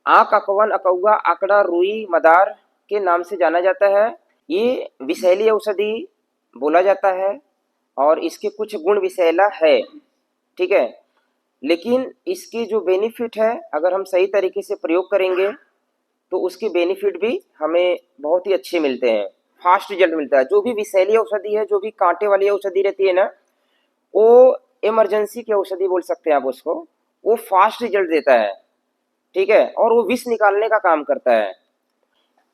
आक, अकवन, अकौआ, आकड़ा, रुई, मदार के नाम से जाना जाता है। ये विषैली औषधि बोला जाता है और इसके कुछ गुण विषैला है, ठीक है। लेकिन इसकी जो बेनिफिट है, अगर हम सही तरीके से प्रयोग करेंगे तो उसके बेनिफिट भी हमें बहुत ही अच्छे मिलते हैं, फास्ट रिजल्ट मिलता है। जो भी विषैली औषधि है, जो भी कांटे वाली औषधि रहती है ना, वो इमरजेंसी की औषधि बोल सकते हैं आप उसको, वो फास्ट रिजल्ट देता है, ठीक है, और वो विष निकालने का काम करता है।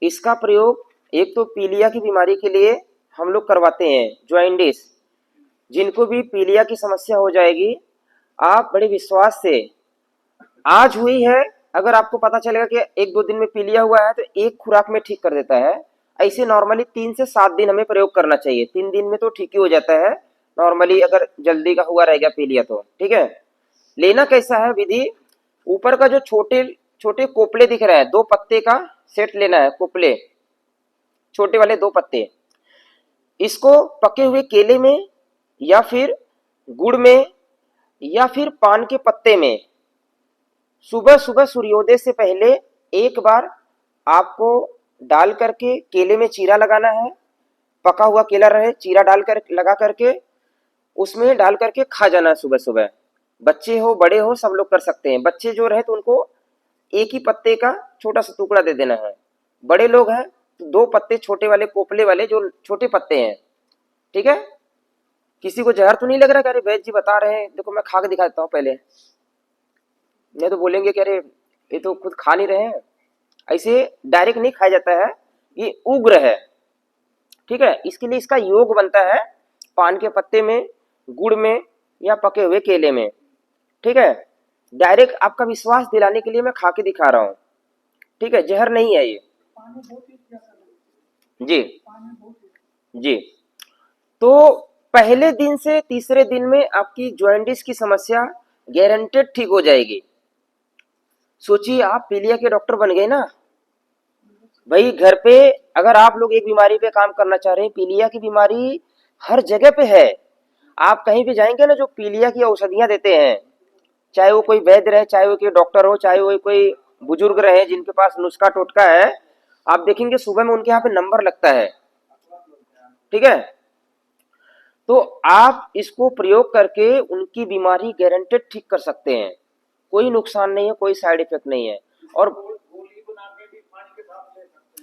इसका प्रयोग एक तो पीलिया की बीमारी के लिए हम लोग करवाते हैं, जॉइंडिस, जिनको भी पीलिया की समस्या हो जाएगी, आप बड़े विश्वास से, आज हुई है, अगर आपको पता चलेगा कि एक दो दिन में पीलिया हुआ है तो एक खुराक में ठीक कर देता है। ऐसे नॉर्मली 3 से 7 दिन हमें प्रयोग करना चाहिए, 3 दिन में तो ठीक ही हो जाता है नॉर्मली, अगर जल्दी का हुआ रह गया पीलिया तो, ठीक है। लेना कैसा है विधि, ऊपर का जो छोटे छोटे कोपले दिख रहे हैं, 2 पत्ते का सेट लेना है, कोपले छोटे वाले 2 पत्ते, इसको पके हुए केले में या फिर गुड़ में या फिर पान के पत्ते में सुबह सुबह सूर्योदय से पहले एक बार आपको डाल करके केले में चीरा लगाना है, पका हुआ केला रहे, चीरा डाल कर लगा करके उसमें डाल करके खा जाना है सुबह सुबह। बच्चे हो बड़े हो सब लोग कर सकते हैं। बच्चे जो रहे तो उनको एक ही पत्ते का छोटा सा टुकड़ा दे देना है, बड़े लोग हैं तो 2 पत्ते छोटे वाले कोपले वाले जो छोटे पत्ते हैं, ठीक है। किसी को जहर तो नहीं लग रहा कि अरे वैद्य जी बता रहे हैं, देखो मैं खा के दिखा देता हूँ पहले, नहीं तो बोलेंगे कि अरे ये तो खुद खा नहीं रहे हैं। ऐसे डायरेक्ट नहीं खाया जाता है, ये उग्र है, ठीक है। इसके लिए इसका योग बनता है पान के पत्ते में, गुड़ में या पके हुए केले में, ठीक है। डायरेक्ट आपका विश्वास दिलाने के लिए मैं खा के दिखा रहा हूँ, ठीक है, जहर नहीं है ये। जी जी। तो पहले दिन से तीसरे दिन में आपकी जॉइंटिस की समस्या गारंटेड ठीक हो जाएगी। सोचिए आप पीलिया के डॉक्टर बन गए ना भाई। घर पे अगर आप लोग एक बीमारी पे काम करना चाह रहे हैं, पीलिया की बीमारी हर जगह पे है। आप कहीं भी जाएंगे ना, जो पीलिया की औषधियां देते हैं, चाहे वो कोई वैद्य रहे, चाहे वो कोई डॉक्टर हो, चाहे वो कोई बुजुर्ग रहे जिनके पास नुस्खा टोटका है, आप देखेंगे सुबह में उनके यहाँ पे नंबर लगता है, ठीक है। तो आप इसको प्रयोग करके उनकी बीमारी गारंटेड ठीक कर सकते हैं, कोई नुकसान नहीं है, कोई साइड इफेक्ट नहीं है। और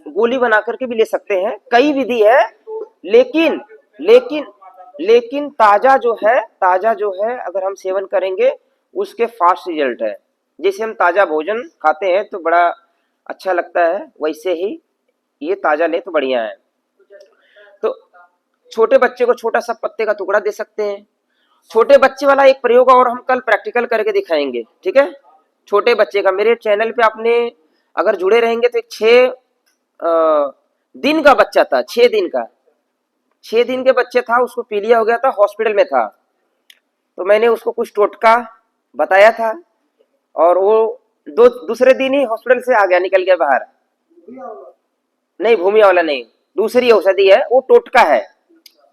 गोली बना करके भी ले सकते हैं, कई विधि है, लेकिन लेकिन लेकिन ताजा जो है अगर हम सेवन करेंगे उसके फास्ट रिजल्ट है। जैसे हम ताजा भोजन खाते हैं तो बड़ा अच्छा लगता है, वैसे ही ये ताजा ले तो बढ़िया है। तो छोटे बच्चे को छोटा सा पत्ते का टुकड़ा दे सकते हैं। छोटे बच्चे वाला एक प्रयोग और हम कल प्रैक्टिकल करके दिखाएंगे, ठीक है। छोटे बच्चे का मेरे चैनल पे आपने अगर जुड़े रहेंगे तो एक 6 दिन का बच्चा था, 6 दिन के बच्चे था, उसको पीलिया हो गया था, हॉस्पिटल में था। तो मैंने उसको कुछ टोटका बताया था और वो दूसरे दिन ही हॉस्पिटल से आ गया, निकल गया बाहर। नहीं, भूमिया वाला नहीं, दूसरी औषधि है, वो टोटका है,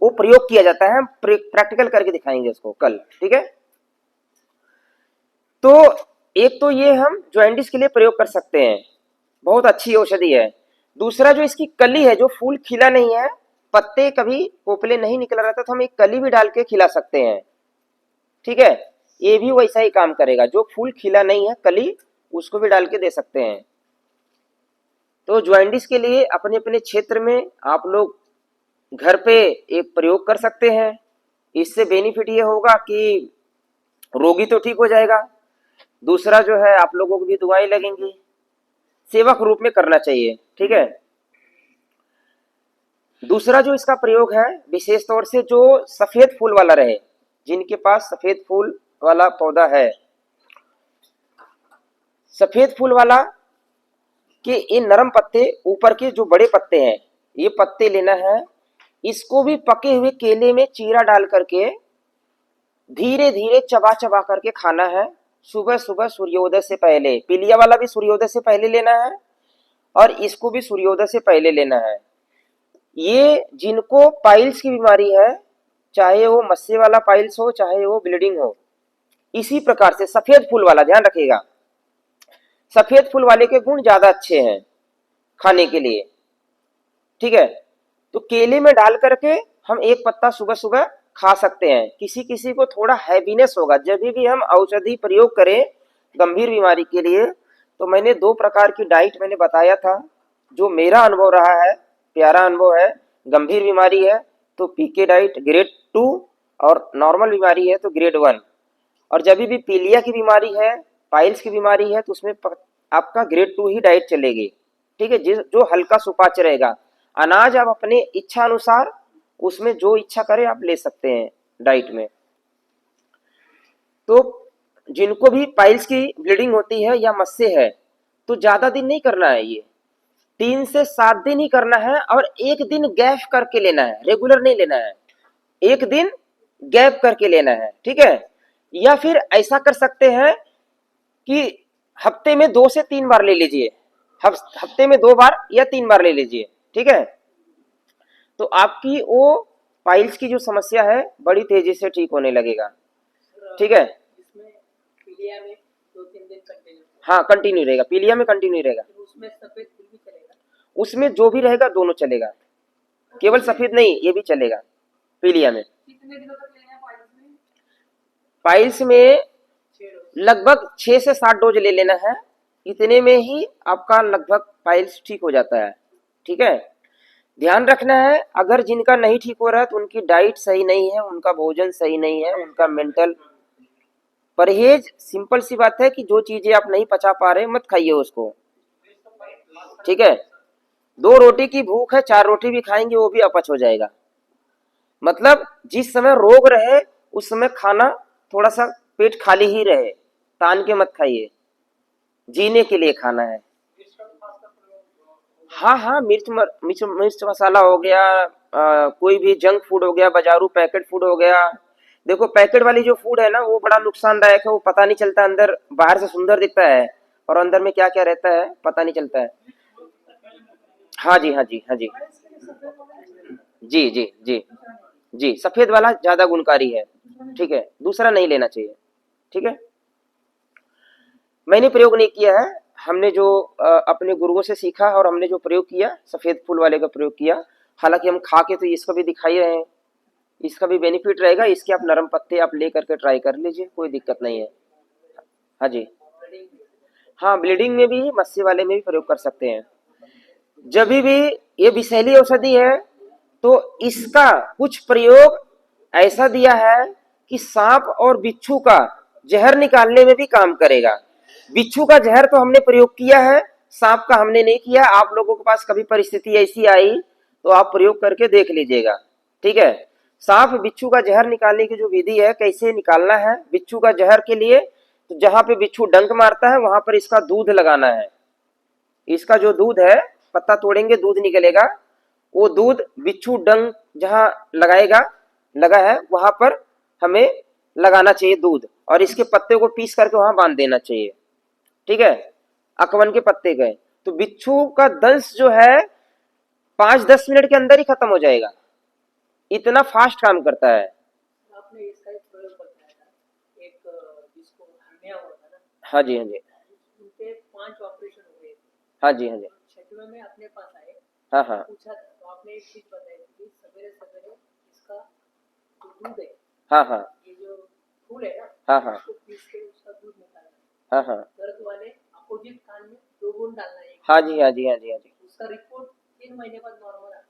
वो प्रयोग किया जाता है। हम प्रैक्टिकल करके दिखाएंगे उसको कल, ठीक है। तो एक तो ये हम जॉइंटिस के लिए प्रयोग कर सकते हैं, बहुत अच्छी औषधि है। दूसरा जो इसकी कली है, जो फूल खिला नहीं है, पत्ते कभी पोपले नहीं निकल रहा था, तो हम एक कली भी डाल के खिला सकते हैं, ठीक है। ये भी वैसा ही काम करेगा, जो फूल खिला नहीं है कली, उसको भी डाल के दे सकते हैं। तो जॉइंटिस के लिए अपने अपने क्षेत्र में आप लोग घर पे एक प्रयोग कर सकते हैं। इससे बेनिफिट ये होगा कि रोगी तो ठीक हो जाएगा, दूसरा जो है आप लोगों को भी दुआएं लगेंगी। सेवक रूप में करना चाहिए, ठीक है। दूसरा जो इसका प्रयोग है, विशेष तौर से जो सफेद फूल वाला रहे, जिनके पास सफेद फूल वाला पौधा है, सफेद फूल वाला के ये नरम पत्ते, ऊपर के जो बड़े पत्ते हैं, ये पत्ते लेना है। इसको भी पके हुए केले में चीरा डाल करके धीरे धीरे चबा चबा करके खाना है, सुबह सुबह सूर्योदय से पहले। पीलिया वाला भी सूर्योदय से पहले लेना है और इसको भी सूर्योदय से पहले लेना है। ये जिनको पाइल्स की बीमारी है, चाहे वो मस्से वाला पाइल्स हो, चाहे वो ब्लीडिंग हो, इसी प्रकार से सफेद फूल वाला ध्यान रखिएगा, सफेद फूल वाले के गुण ज्यादा अच्छे हैं खाने के लिए, ठीक है। तो केले में डाल करके हम एक पत्ता सुबह सुबह खा सकते हैं। किसी किसी को थोड़ा हैवीनेस होगा, जब भी हम औषधि प्रयोग करें गंभीर बीमारी के लिए, तो मैंने 2 प्रकार की डाइट मैंने बताया था, जो मेरा अनुभव रहा है, प्यारा अनुभव है। गंभीर बीमारी है तो पीके डाइट ग्रेड 2, और नॉर्मल बीमारी है तो ग्रेड 1। और जब भी पीलिया की बीमारी है, पाइल्स की बीमारी है, तो उसमें आपका ग्रेड 2 ही डाइट चलेगी, ठीक है, जो हल्का सुपाच्य रहेगा। अनाज आप अपने इच्छा अनुसार उसमें जो इच्छा करे आप ले सकते हैं डाइट में। तो जिनको भी पाइल्स की ब्लीडिंग होती है या मस्से है, तो ज्यादा दिन नहीं करना है, ये 3 से 7 दिन ही करना है, और 1 दिन गैप करके लेना है, रेगुलर नहीं लेना है, 1 दिन गैप करके लेना है, ठीक है। या फिर ऐसा कर सकते हैं कि हफ्ते में 2 से 3 बार ले लीजिए, हफ्ते में 2 बार या 3 बार ले लीजिए, ठीक है। तो आपकी वो पाइल्स की जो समस्या है बड़ी तेजी से ठीक होने लगेगा, ठीक है। इसमें पीलिया में 2-3 दिन कंटिन्यू, हाँ कंटिन्यू रहेगा, पीलिया में कंटिन्यू रहेगा। तो उसमें सफेद फूल भी चलेगा? उसमें जो भी रहेगा दोनों चलेगा, केवल सफेद नहीं, ये भी चलेगा पीलिया में। कितने दिनों तक लेना है पाइल्स में? पाइल्स में लगभग 6 से 7 डोज ले लेना है, इतने में ही आपका लगभग पाइल्स ठीक हो जाता है, ठीक है। ध्यान रखना है, अगर जिनका नहीं ठीक हो रहा है तो उनकी डाइट सही नहीं है, उनका भोजन सही नहीं है, उनका मेंटल परहेज। सिंपल सी बात है कि जो चीजें आप नहीं पचा पा रहे मत खाइए उसको, ठीक है। 2 रोटी की भूख है, 4 रोटी भी खाएंगे वो भी अपच हो जाएगा। मतलब जिस समय रोग रहे उस समय खाना थोड़ा सा पेट खाली ही रहे, तान के मत खाइए, जीने के लिए खाना है। हाँ हाँ, मिर्च मसाला हो गया, कोई भी जंक फूड हो गया, बाजारू पैकेट फूड हो गया। देखो पैकेट वाली जो फूड है ना वो बड़ा नुकसानदायक है, वो पता नहीं चलता, अंदर बाहर से सुंदर दिखता है और अंदर में क्या क्या रहता है पता नहीं चलता है। हाँ जी हाँ जी हाँ जी जी जी जी जी, सफेद वाला ज्यादा गुणकारी है, ठीक है, दूसरा नहीं लेना चाहिए, ठीक है। मैंने प्रयोग नहीं किया है, हमने जो अपने गुरुओं से सीखा और हमने जो प्रयोग किया सफेद फूल वाले का प्रयोग किया। हालांकि हम खा के तो इसको भी दिखाई रहे हैं, इसका भी बेनिफिट रहेगा, इसके आप नरम पत्ते आप ले करके ट्राई कर लीजिए, कोई दिक्कत नहीं है। हाँ जी, हाँ ब्लीडिंग में भी मस्से वाले में भी प्रयोग कर सकते हैं। जब भी ये विषैली औषधि है तो इसका कुछ प्रयोग ऐसा दिया है कि सांप और बिच्छू का जहर निकालने में भी काम करेगा। बिच्छू का जहर तो हमने प्रयोग किया है, सांप का हमने नहीं किया। आप लोगों के पास कभी परिस्थिति ऐसी आई तो आप प्रयोग करके देख लीजिएगा, ठीक है। सांप बिच्छू का जहर निकालने की जो विधि है, कैसे निकालना है बिच्छू का जहर के लिए, तो जहां पे बिच्छू डंक मारता है वहां पर इसका दूध लगाना है। इसका जो दूध है, पत्ता तोड़ेंगे दूध निकलेगा, वो दूध बिच्छू डंक जहां लगाएगा लगा है वहां पर हमें लगाना चाहिए दूध, और इसके पत्ते को पीस करके वहां बांध देना चाहिए, ठीक है। अकवन के पत्ते गए तो बिच्छू का दंश जो है 5-10 मिनट के अंदर ही खत्म हो जाएगा, इतना फास्ट काम करता है। आपने इसका एक प्रयोग बताया था, एक जिसको हर्निया हुआ था ना? हाँ जी हाँ जी उनके 5 ऑपरेशन हो गए थे। हाँ जी हाँ जी 6वें में अपने पास आए, हाँ हाँ पूछा था, तो आपने एक चीज बताई थी कि सवेरे सवेरे इसका जो दूध है, हाँ हाँ ये जो फूल है ना, हाँ हाँ उसको पीस के उसका दूध निकालना है। हाँ हाँ दर्द वाले अपोजिट कान में 2 बूंद डालना है। हाँ जी हाँ जी हाँ जी हाँ जी उसका रिपोर्ट 3 महीने बाद नॉर्मल आया।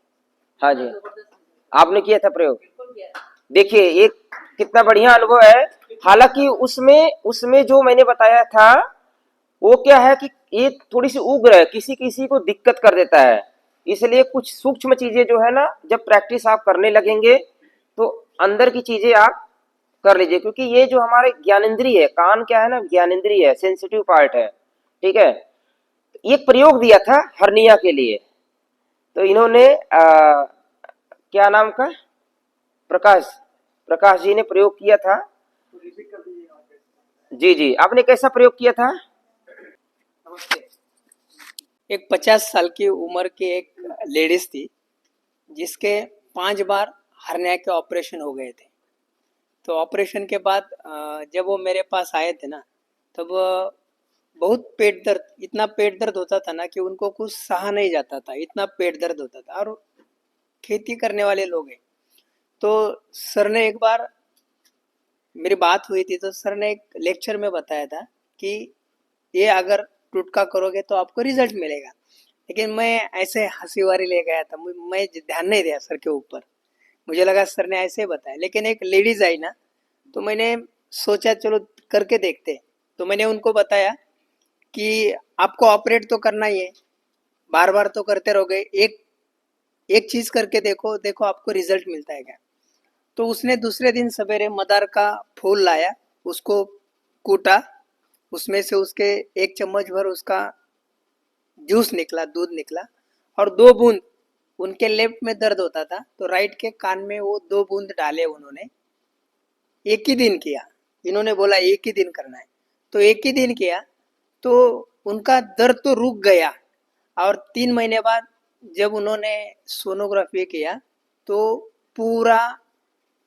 हाँ जी, जबरदस्त रिजल्ट। आपने किया था प्रयोग? बिल्कुल किया है। देखिए एक कितना बढ़िया अनुभव है। हालांकि उसमें उसमें जो मैंने बताया था वो क्या है कि ये थोड़ी सी उग्र है, किसी किसी को दिक्कत कर देता है, इसलिए कुछ सूक्ष्म चीजें जो है ना जब प्रैक्टिस आप करने लगेंगे तो अंदर की चीजें आप कर लीजिए, क्योंकि ये जो हमारे ज्ञानेंद्रिय है, कान क्या है ना ज्ञानेंद्रिय है, सेंसिटिव पार्ट है, ठीक है। एक प्रयोग दिया था हर्निया के लिए, तो इन्होंने क्या नाम का, प्रकाश प्रकाश जी ने प्रयोग किया था। जी जी, आपने कैसा प्रयोग किया था? नमस्ते। एक 50 साल की उम्र की एक लेडीज थी जिसके 5 बार हर्निया के ऑपरेशन हो गए थे। तो ऑपरेशन के बाद जब वो मेरे पास आए थे ना, तब बहुत पेट दर्द, इतना पेट दर्द होता था ना कि उनको कुछ सहा नहीं जाता था, इतना पेट दर्द होता था। और खेती करने वाले लोग हैं। तो सर ने एक बार मेरी बात हुई थी, तो सर ने एक लेक्चर में बताया था कि ये अगर टुटका करोगे तो आपको रिजल्ट मिलेगा। लेकिन मैं ऐसे हंसी वारी ले गया था, मैं ध्यान नहीं दिया सर के ऊपर। मुझे लगा सर ने ऐसे बताया, लेकिन एक लेडीज आई ना, तो मैंने सोचा चलो करके देखते। तो मैंने उनको बताया कि आपको ऑपरेट तो करना ही है, बार बार तो करते रहोगे, एक एक चीज करके देखो, देखो आपको रिजल्ट मिलता है क्या। तो उसने दूसरे दिन सवेरे मदार का फूल लाया, उसको कूटा, उसमें से उसके 1 चम्मच भर उसका जूस निकला, दूध निकला, और 2 बूंद, उनके लेफ्ट में दर्द होता था तो राइट के कान में वो 2 बूंद डाले उन्होंने। एक ही दिन किया, इन्होंने बोला एक ही दिन करना है, तो एक ही दिन किया तो उनका दर्द तो रुक गया। और 3 महीने बाद जब उन्होंने सोनोग्राफी किया तो पूरा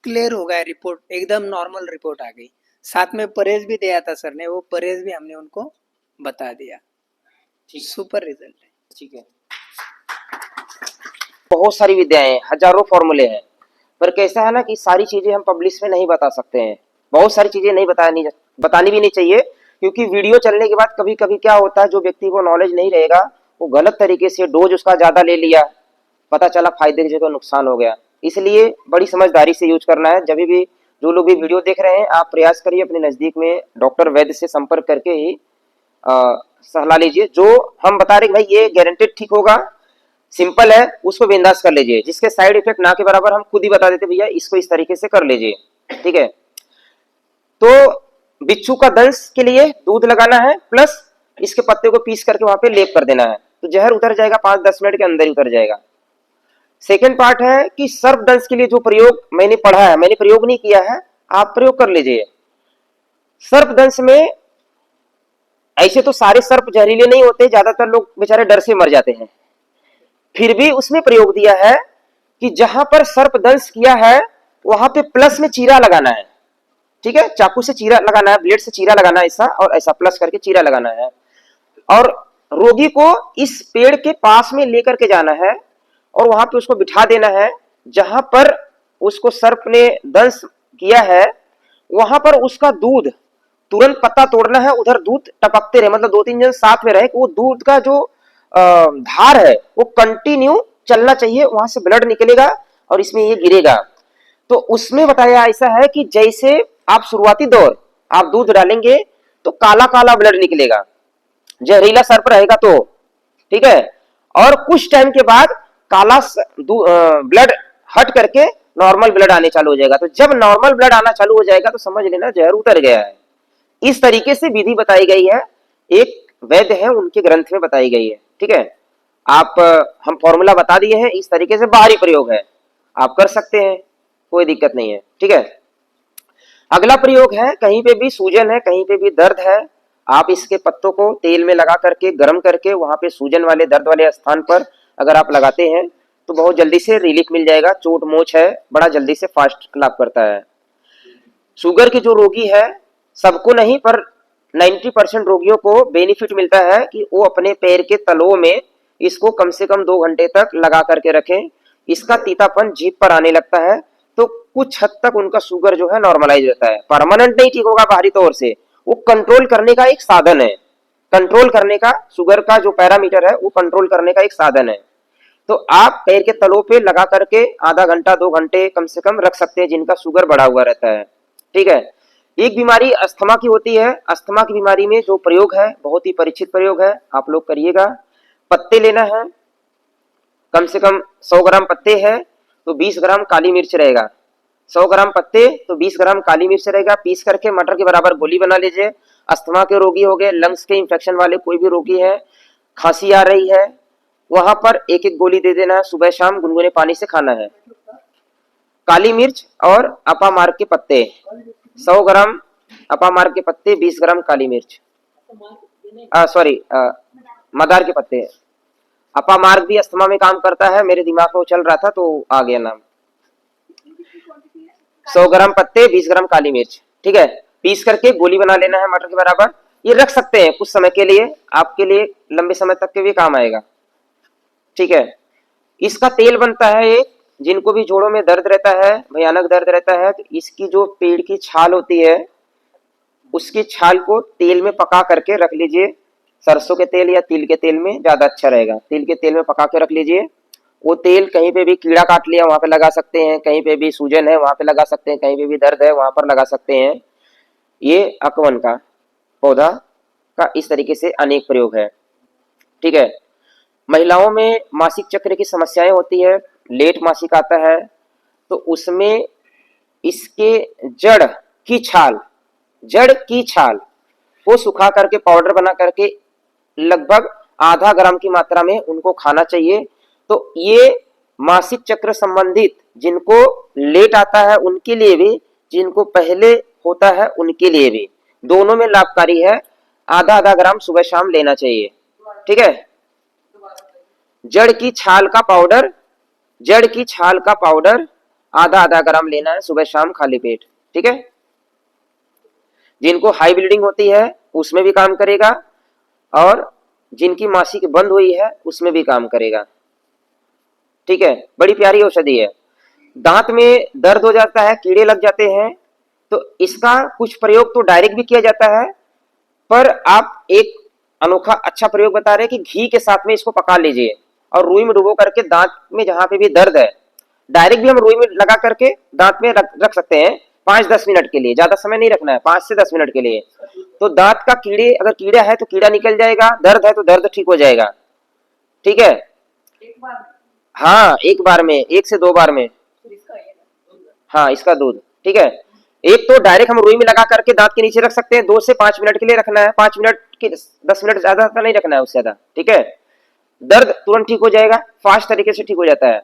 क्लियर हो गया, रिपोर्ट एकदम नॉर्मल रिपोर्ट आ गई। साथ में परहेज भी दिया था सर ने, वो परहेज भी हमने उनको बता दिया। ठीक सुपर रिजल्ट है। ठीक है। बहुत सारी विद्याएं हैं, हजारों फॉर्मूले हैं, पर कैसा है ना कि सारी चीजें हम पब्लिश में नहीं बता सकते हैं। बहुत सारी चीजें नहीं बतानी भी नहीं चाहिए, क्योंकि वीडियो चलने के बाद कभी कभी क्या होता है, जो व्यक्ति को नॉलेज नहीं रहेगा वो गलत तरीके से डोज उसका ज्यादा ले लिया, पता चला फायदे की जगह नुकसान हो गया। इसलिए बड़ी समझदारी से यूज करना है। जब भी जो लोग भी वीडियो देख रहे हैं, आप प्रयास करिए अपने नजदीक में डॉक्टर वैद्य से संपर्क करके ही सलाह लीजिए। जो हम बता रहे भाई ये गारंटेड ठीक होगा, सिंपल है, उसको बिंदास कर लीजिए। जिसके साइड इफेक्ट ना के बराबर हम खुद ही बता देते भैया इसको इस तरीके से कर लीजिए। ठीक है। तो बिच्छू का दंश के लिए दूध लगाना है, प्लस इसके पत्ते को पीस करके वहां पे लेप कर देना है, तो जहर उतर जाएगा, 5-10 मिनट के अंदर ही उतर जाएगा। सेकेंड पार्ट है कि सर्प दंश के लिए जो प्रयोग मैंने पढ़ा है, मैंने प्रयोग नहीं किया है, आप प्रयोग कर लीजिए। सर्प दंश में ऐसे तो सारे सर्प जहरीले नहीं होते, ज्यादातर लोग बेचारे डर से मर जाते हैं, फिर भी उसमें प्रयोग दिया है कि जहां पर सर्प दंश किया है वहां पे प्लस में चीरा लगाना है। ठीक है, चाकू से चीरा लगाना है, ब्लेड से चीरा लगाना है, ऐसा और ऐसा प्लस करके चीरा लगाना है, और रोगी को इस पेड़ के पास में लेकर के जाना है और वहां पे उसको बिठा देना है। जहां पर उसको सर्प ने दंश किया है वहां पर उसका दूध तुरंत पत्ता तोड़ना है, उधर दूध टपकते रहे, मतलब 2-3 जन साथ में रहे, वो दूध का जो धार है वो कंटिन्यू चलना चाहिए, वहां से ब्लड निकलेगा और इसमें ये गिरेगा। तो उसमें बताया ऐसा है कि जैसे आप शुरुआती दौर आप दूध डालेंगे तो काला काला ब्लड निकलेगा, जहरीला सर्प रहेगा तो, ठीक है, और कुछ टाइम के बाद काला ब्लड हट करके नॉर्मल ब्लड आने चालू हो जाएगा। तो जब नॉर्मल ब्लड आना चालू हो जाएगा तो समझ लेना जहर उतर गया है। इस तरीके से विधि बताई गई है, एक वैद्य है उनके ग्रंथ में बताई गई है। ठीक है, आप हम फॉर्मूला बता दिए हैं, इस तरीके से बाहरी प्रयोग है, आप कर सकते हैं, कोई दिक्कत नहीं है। ठीक है, अगला प्रयोग है, कहीं पे भी सूजन है, कहीं पे भी दर्द है, आप इसके पत्तों को तेल में लगा करके गर्म करके वहां पे सूजन वाले दर्द वाले स्थान पर अगर आप लगाते हैं तो बहुत जल्दी से रिलीफ मिल जाएगा। चोट मोच है, बड़ा जल्दी से फास्ट लाभ करता है। शुगर के जो रोगी है, सबको नहीं पर 90% रोगियों को बेनिफिट मिलता है कि वो अपने पैर के तलों में इसको कम से कम 2 घंटे तक लगा करके रखें। इसका तीतापन जीभ पर आने लगता है तो कुछ हद तक उनका शुगर जो है नॉर्मलाइज रहता है। परमानेंट नहीं ठीक होगा बाहरी तौर से, वो कंट्रोल करने का एक साधन है, कंट्रोल करने का, शुगर का जो पैरामीटर है वो कंट्रोल करने का एक साधन है। तो आप पैर के तलों पे लगा करके आधा घंटा 2 घंटे कम से कम रख सकते हैं जिनका शुगर बढ़ा हुआ रहता है। ठीक है, एक बीमारी अस्थमा की होती है, अस्थमा की बीमारी में जो प्रयोग है बहुत ही परिचित प्रयोग है, आप लोग करिएगा। पत्ते लेना है, कम से कम 100 ग्राम पत्ते हैं तो 20 ग्राम काली मिर्च रहेगा, 100 ग्राम पत्ते तो 20 ग्राम काली मिर्च रहेगा, पीस करके मटर के बराबर गोली बना लीजिए। अस्थमा के रोगी हो गए, लंग्स के इंफेक्शन वाले कोई भी रोगी है, खांसी आ रही है, वहां पर एक एक गोली दे देना है, सुबह शाम गुनगुने पानी से खाना है। काली मिर्च और अपामार्ग के पत्ते, 100 ग्राम अपामार्ग के पत्ते, 20 ग्राम काली मिर्च, सॉरी मदार के पत्ते। अपामार्ग भी अस्थमा में काम करता है, मेरे दिमाग में वो चल रहा था तो आ गया नाम। 100 ग्राम पत्ते, 20 ग्राम काली मिर्च, ठीक है, पीस करके गोली बना लेना है मटर के बराबर, ये रख सकते हैं कुछ समय के लिए, आपके लिए लंबे समय तक के भी काम आएगा। ठीक है, इसका तेल बनता है एक, जिनको भी जोड़ों में दर्द रहता है, भयानक दर्द रहता है, तो इसकी जो पेड़ की छाल होती है उसकी छाल को तेल में पका करके रख लीजिए। सरसों के तेल या तिल के तेल में ज्यादा अच्छा रहेगा, तिल के तेल में पका के रख लीजिए। वो तेल कहीं पे भी कीड़ा काट लिया वहां पे लगा सकते हैं, कहीं पे भी सूजन है वहां पे लगा सकते हैं, कहीं पे भी दर्द है वहां पर लगा सकते हैं। ये अकवन का पौधा का इस तरीके से अनेक प्रयोग है। ठीक है, महिलाओं में मासिक चक्र की समस्याएं होती है, लेट मासिक आता है, तो उसमें इसके जड़ की छाल, जड़ की छाल को सुखा करके पाउडर बना करके लगभग आधा ग्राम की मात्रा में उनको खाना चाहिए। तो ये मासिक चक्र संबंधित जिनको लेट आता है उनके लिए भी, जिनको पहले होता है उनके लिए भी, दोनों में लाभकारी है। आधा आधा ग्राम सुबह शाम लेना चाहिए। ठीक है, जड़ की छाल का पाउडर, जड़ की छाल का पाउडर आधा आधा ग्राम लेना है सुबह शाम खाली पेट। ठीक है, जिनको हाई ब्लीडिंग होती है उसमें भी काम करेगा, और जिनकी मासिक बंद हुई है उसमें भी काम करेगा। ठीक है, बड़ी प्यारी औषधि है। दांत में दर्द हो जाता है, कीड़े लग जाते हैं, तो इसका कुछ प्रयोग तो डायरेक्ट भी किया जाता है, पर आप एक अनोखा अच्छा प्रयोग बता रहे हैं कि घी के साथ में इसको पका लीजिए और रुई में डुबो करके दांत में जहां पे भी दर्द है, डायरेक्ट भी हम रुई में लगा करके दांत में रख सकते हैं 5-10 मिनट के लिए, ज्यादा समय नहीं रखना है, 5 से 10 मिनट के लिए। तो दांत का कीड़े, अगर कीड़ा है तो कीड़ा निकल जाएगा, दर्द है तो दर्द ठीक हो जाएगा। ठीक है, हाँ एक बार में, 1 से 2 बार में। हाँ इसका दूध। ठीक है, एक तो डायरेक्ट हम रुई में लगा करके दांत के नीचे रख सकते हैं, 2 से 5 मिनट के लिए रखना है, 5 मिनट की 10 मिनट ज्यादा नहीं रखना है, उससे ज्यादा। ठीक है, दर्द तुरंत ठीक हो जाएगा, फास्ट तरीके से ठीक हो जाता है।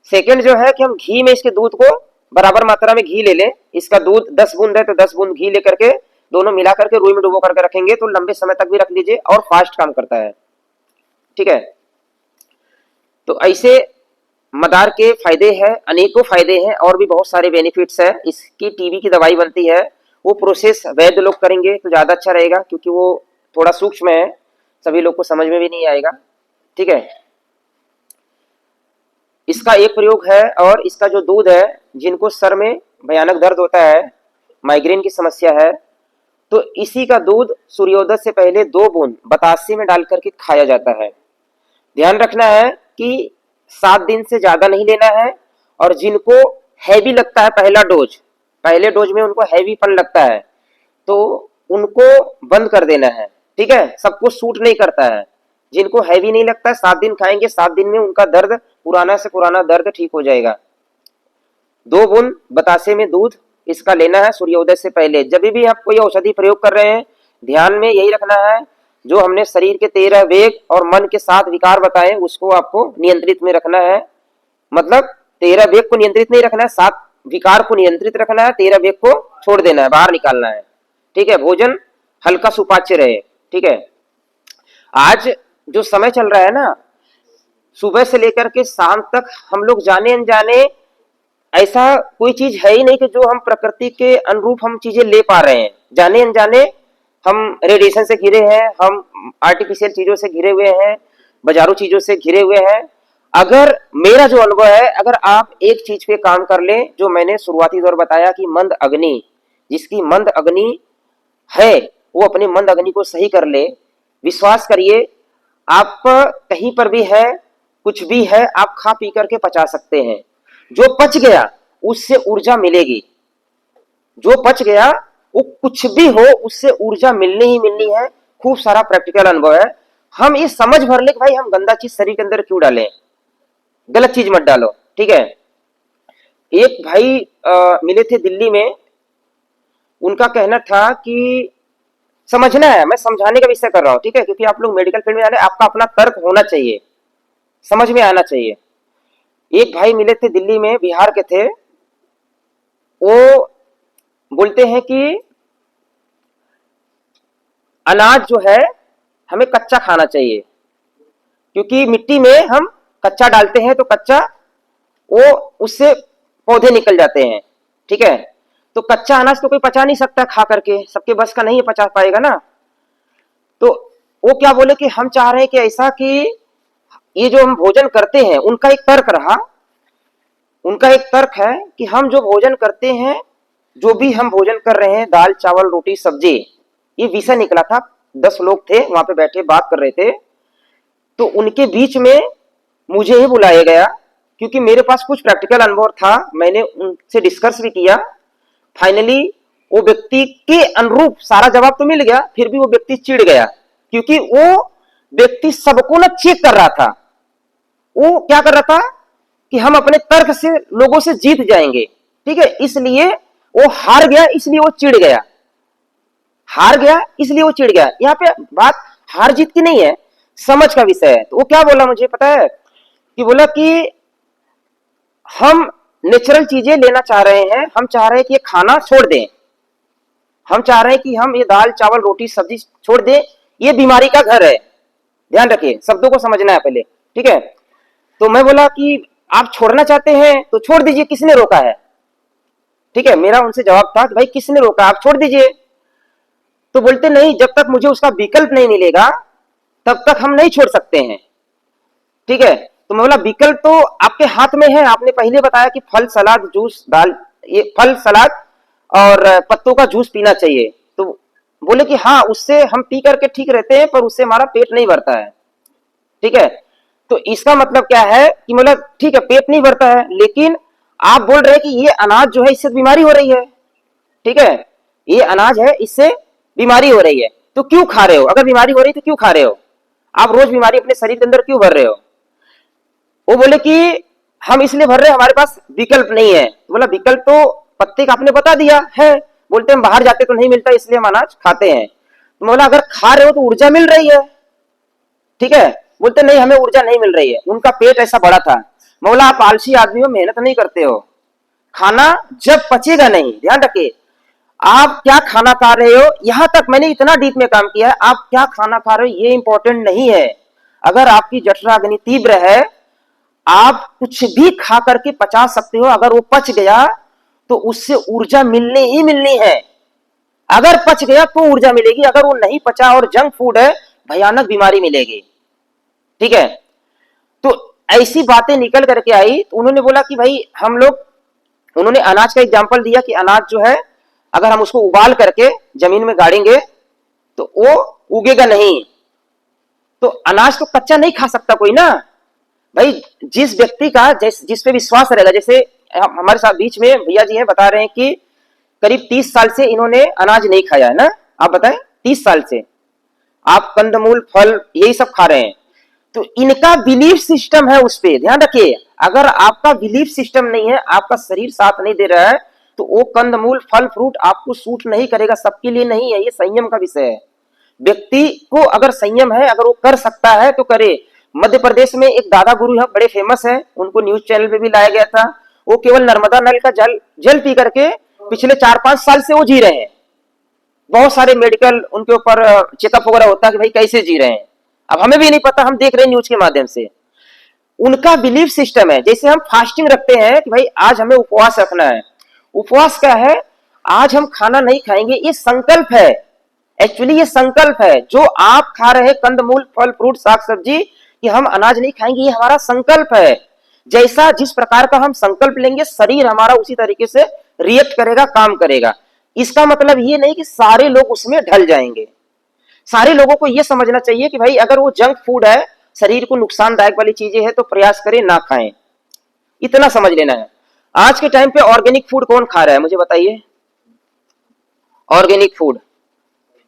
सेकेंड जो है कि हम घी में इसके दूध को बराबर मात्रा में घी ले लें, इसका दूध 10 बूंद है तो 10 बूंद घी लेकर के दोनों मिला करके रुई में डुबो करके रखेंगे तो लंबे समय तक भी रख लीजिए और फास्ट काम करता है। ठीक है, तो ऐसे मदार के फायदे हैं, अनेकों फायदे हैं, और भी बहुत सारे बेनिफिट्स है। इसकी टीबी की दवाई बनती है, वो प्रोसेस वैद्य लोग करेंगे तो ज्यादा अच्छा रहेगा, क्योंकि वो थोड़ा सूक्ष्म है, सभी लोग को समझ में भी नहीं आएगा। ठीक है, इसका एक प्रयोग है, और इसका जो दूध है, जिनको सर में भयानक दर्द होता है, माइग्रेन की समस्या है, तो इसी का दूध सूर्योदय से पहले 2 बूंद बतासे में डाल करके खाया जाता है। ध्यान रखना है कि 7 दिन से ज्यादा नहीं लेना है, और जिनको हैवी लगता है पहला डोज, पहले डोज में उनको हैवीपन लगता है तो उनको बंद कर देना है। ठीक है, सबको सूट नहीं करता है, जिनको हैवी नहीं लगता है 7 दिन खाएंगे, 7 दिन में उनका दर्द, पुराना से पुराना दर्द ठीक हो जाएगा। 2 बूंद बतासे में दूध इसका लेना है सूर्योदय से पहले। जब भी आप कोई औषधि प्रयोग कर रहे हैं, ध्यान में यही रखना है, जो हमने शरीर के 13 वेग और मन के 7 विकार बताए उसको आपको नियंत्रित में रखना है। मतलब 13 वेग को नियंत्रित नहीं रखना है, 7 विकार को नियंत्रित रखना है, 13 वेग को छोड़ देना है, बाहर निकालना है। ठीक है, भोजन हल्का सुपाच्य रहे। ठीक है, आज जो समय चल रहा है ना, सुबह से लेकर के शाम तक हम लोग जाने अनजाने, ऐसा कोई चीज है ही नहीं कि जो हम प्रकृति के अनुरूप हम चीजें ले पा रहे हैं। जाने अनजाने हम रेडिएशन से घिरे हैं, हम आर्टिफिशियल चीजों से घिरे हुए हैं, बाजारू चीजों से घिरे हुए हैं। अगर मेरा जो अनुभव है, अगर आप एक चीज पे काम कर लें, जो मैंने शुरुआती दौर बताया कि मंद अग्नि, जिसकी मंद अग्नि है वो अपने मंद अग्नि को सही कर ले, विश्वास करिए आप कहीं पर भी है, कुछ भी है, आप खा पी करके पचा सकते हैं। जो पच गया उससे ऊर्जा मिलेगी, जो पच गया वो कुछ भी हो उससे ऊर्जा मिलनी ही मिलनी है। खूब सारा प्रैक्टिकल अनुभव है। हम ये समझ भर ले कि भाई हम गंदा चीज शरीर के अंदर क्यों डालें, गलत चीज मत डालो। ठीक है, एक भाई मिले थे दिल्ली में, उनका कहना था कि समझना है, मैं समझाने का विषय कर रहा हूं। ठीक है, क्योंकि आप लोग मेडिकल फील्ड में आ रहे हैं, आपका अपना तर्क होना चाहिए, समझ में आना चाहिए। एक भाई मिले थे दिल्ली में, बिहार के थे, वो बोलते हैं कि अनाज जो है हमें कच्चा खाना चाहिए, क्योंकि मिट्टी में हम कच्चा डालते हैं तो कच्चा वो उससे पौधे निकल जाते हैं। ठीक है, तो कच्चा अनाज तो कोई पचा नहीं सकता खा करके, सबके बस का नहीं पचा पाएगा ना। तो वो क्या बोले कि हम चाह रहे हैं कि ऐसा कि ये जो हम भोजन करते हैं, उनका एक तर्क रहा, उनका एक तर्क है कि हम जो भोजन करते हैं, जो भी हम भोजन कर रहे हैं, दाल चावल रोटी सब्जी, ये विषय निकला था। 10 लोग थे वहां पे बैठे बात कर रहे थे, तो उनके बीच में मुझे ही बुलाया गया क्योंकि मेरे पास कुछ प्रैक्टिकल अनुभव था, मैंने उनसे डिस्कस भी किया। फाइनली वो व्यक्ति के अनुरूप सारा जवाब तो मिल गया, फिर भी वो व्यक्ति चिढ़ गया क्योंकि वो व्यक्ति सबको ना चेक कर रहा था। वो क्या कर रहा था कि हम अपने तर्क से लोगों से जीत जाएंगे, ठीक है, इसलिए वो हार गया, इसलिए वो चिढ़ गया, हार गया इसलिए वो चिढ़ गया। यहाँ पे बात हार जीत की नहीं है, समझ का विषय है। तो वो क्या बोला मुझे पता है कि बोला कि हम नेचुरल चीजें लेना चाह रहे हैं, हम चाह रहे हैं कि ये खाना छोड़ दें, हम चाह रहे हैं कि हम ये दाल चावल रोटी सब्जी छोड़ दें, ये बीमारी का घर है। ध्यान रखिए, शब्दों को समझना है पहले, ठीक है। तो मैं बोला कि आप छोड़ना चाहते हैं तो छोड़ दीजिए, किसने रोका है, ठीक है। मेरा उनसे जवाब था कि भाई किसने रोका, आप छोड़ दीजिए। तो बोलते नहीं, जब तक मुझे उसका विकल्प नहीं मिलेगा तब तक हम नहीं छोड़ सकते हैं, ठीक है। तो मैं बोला विकल्प तो आपके हाथ में है, आपने पहले बताया कि फल सलाद जूस दाल, ये फल सलाद और पत्तों का जूस पीना चाहिए। तो बोले कि हाँ, उससे हम पी करके ठीक रहते हैं, पर उससे हमारा पेट नहीं भरता है, ठीक है। तो इसका मतलब क्या है कि मतलब ठीक है पेट नहीं भरता है, लेकिन आप बोल रहे हैं कि ये अनाज जो है इससे बीमारी हो रही है, ठीक है, ये अनाज है इससे बीमारी हो रही है, तो क्यों खा रहे हो? अगर बीमारी हो रही तो क्यों खा रहे हो? आप रोज बीमारी अपने शरीर के अंदर क्यों भर रहे हो? वो बोले कि हम इसलिए भर रहे हैं, हमारे पास विकल्प नहीं है। बोला विकल्प तो पत्ते का आपने बता दिया है, बोलते हम बाहर जाते तो नहीं मिलता इसलिए हम अनाज खाते हैं। तो बोला अगर खा रहे हो तो ऊर्जा मिल रही है, ठीक है। बोलते नहीं, हमें ऊर्जा नहीं मिल रही है, उनका पेट ऐसा बड़ा था। मैं बोला आप आलसी आदमी हो, मेहनत नहीं करते हो, खाना जब पचेगा नहीं, ध्यान रखिए आप क्या खाना खा रहे हो। यहां तक मैंने इतना डीप में काम किया है, आप क्या खाना खा रहे हो ये इंपॉर्टेंट नहीं है। अगर आपकी जठराग्नि तीव्र है, आप कुछ भी खा करके पचा सकते हो, अगर वो पच गया तो उससे ऊर्जा मिलनी ही मिलनी है। अगर पच गया तो ऊर्जा मिलेगी, अगर वो नहीं पचा और जंक फूड है, भयानक बीमारी मिलेगी, ठीक है। तो ऐसी बातें निकल करके आई, तो उन्होंने बोला कि भाई हम लोग, उन्होंने अनाज का एग्जाम्पल दिया कि अनाज जो है अगर हम उसको उबाल करके जमीन में गाड़ेंगे तो वो उगेगा नहीं। तो अनाज तो कच्चा नहीं खा सकता कोई ना भाई। जिस व्यक्ति का जिस पे विश्वास रहेगा, जैसे हमारे साथ बीच में भैया जी हैं बता रहे हैं कि करीब 30 साल से इन्होंने अनाज नहीं खाया है ना, आप बताएं 30 साल से आप कंदमूल फल यही सब खा रहे हैं, तो इनका बिलीफ सिस्टम है उस पे ध्यान रखिए। अगर आपका बिलीफ सिस्टम नहीं है, आपका शरीर साथ नहीं दे रहा है, तो वो कंदमूल फल फ्रूट आपको सूट नहीं करेगा, सबके लिए नहीं है। ये संयम का विषय है। व्यक्ति को अगर संयम है, अगर वो कर सकता है तो करे। मध्य प्रदेश में एक दादा गुरु है, बड़े फेमस है, उनको न्यूज चैनल पे भी लाया गया था। वो केवल नर्मदा नल का जल पी करके पिछले 4-5 साल से वो जी रहे हैं। बहुत सारे मेडिकल उनके ऊपर चेकअप वगैरह होता है कि भाई कैसे जी रहे हैं, अब हमें भी नहीं पता, हम देख रहे हैं न्यूज के माध्यम से। उनका बिलीफ सिस्टम है, जैसे हम फास्टिंग रखते हैं कि भाई आज हमें उपवास रखना है। उपवास क्या है? आज हम खाना नहीं खाएंगे, ये संकल्प है। एक्चुअली ये संकल्प है, जो आप खा रहे हैं कंदमूल फल फ्रूट साग सब्जी, कि हम अनाज नहीं खाएंगे, ये हमारा संकल्प है। जैसा जिस प्रकार का हम संकल्प लेंगे, शरीर हमारा उसी तरीके से रिएक्ट करेगा, काम करेगा। इसका मतलब ये नहीं कि सारे लोग उसमें ढल जाएंगे। सारे लोगों को यह समझना चाहिए कि भाई अगर वो जंक फूड है, शरीर को नुकसानदायक वाली चीजें हैं, तो प्रयास करें ना खाएं, इतना समझ लेना है। आज के टाइम पे ऑर्गेनिक फूड कौन खा रहा है मुझे बताइए? ऑर्गेनिक फूड,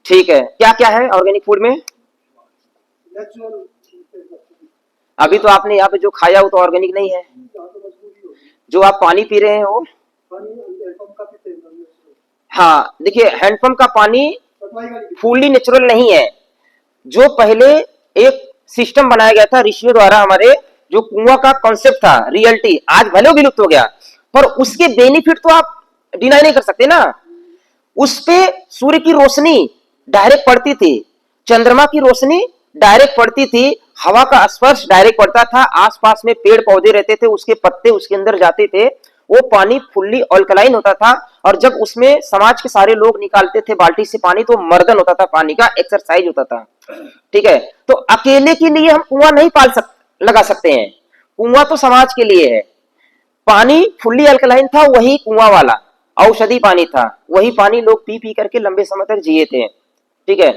ठीक है, क्या क्या है ऑर्गेनिक फूड में? अभी तो आपने यहाँ पे जो खाया वो तो ऑर्गेनिक नहीं है। जो आप पानी पी रहे हैं वो, हाँ देखिए, हैंडपंप का पानी फुल्ली नेचुरल नहीं है। जो पहले एक सिस्टम बनाया गया था ऋषियों द्वारा, हमारे जो कुआं का कॉन्सेप्ट था, रियलिटी आज भले वो विलुप्त हो गया, पर उसके बेनिफिट तो आप डिनाई नहीं कर सकते ना। उस पे सूर्य की रोशनी डायरेक्ट पड़ती थी, चंद्रमा की रोशनी डायरेक्ट पड़ती थी, हवा का स्पर्श डायरेक्ट पड़ता था, आसपास में पेड़ पौधे रहते थे, उसके पत्ते उसके अंदर जाते थे, वो पानी फुल्ली अल्कलाइन होता था, और जब उसमें समाज के सारे लोग निकालते थे बाल्टी से पानी तो मर्दन होता था, पानी का एक्सरसाइज होता था। ठीक है, तो अकेले के लिए हम कुआं नहीं लगा सकते हैं, कुआं तो समाज के लिए है। पानी फुल्ली अल्कलाइन था, वही कुआं वाला औषधि पानी था, वही पानी लोग पी पी करके लंबे समय तक जिए थे। ठीक है,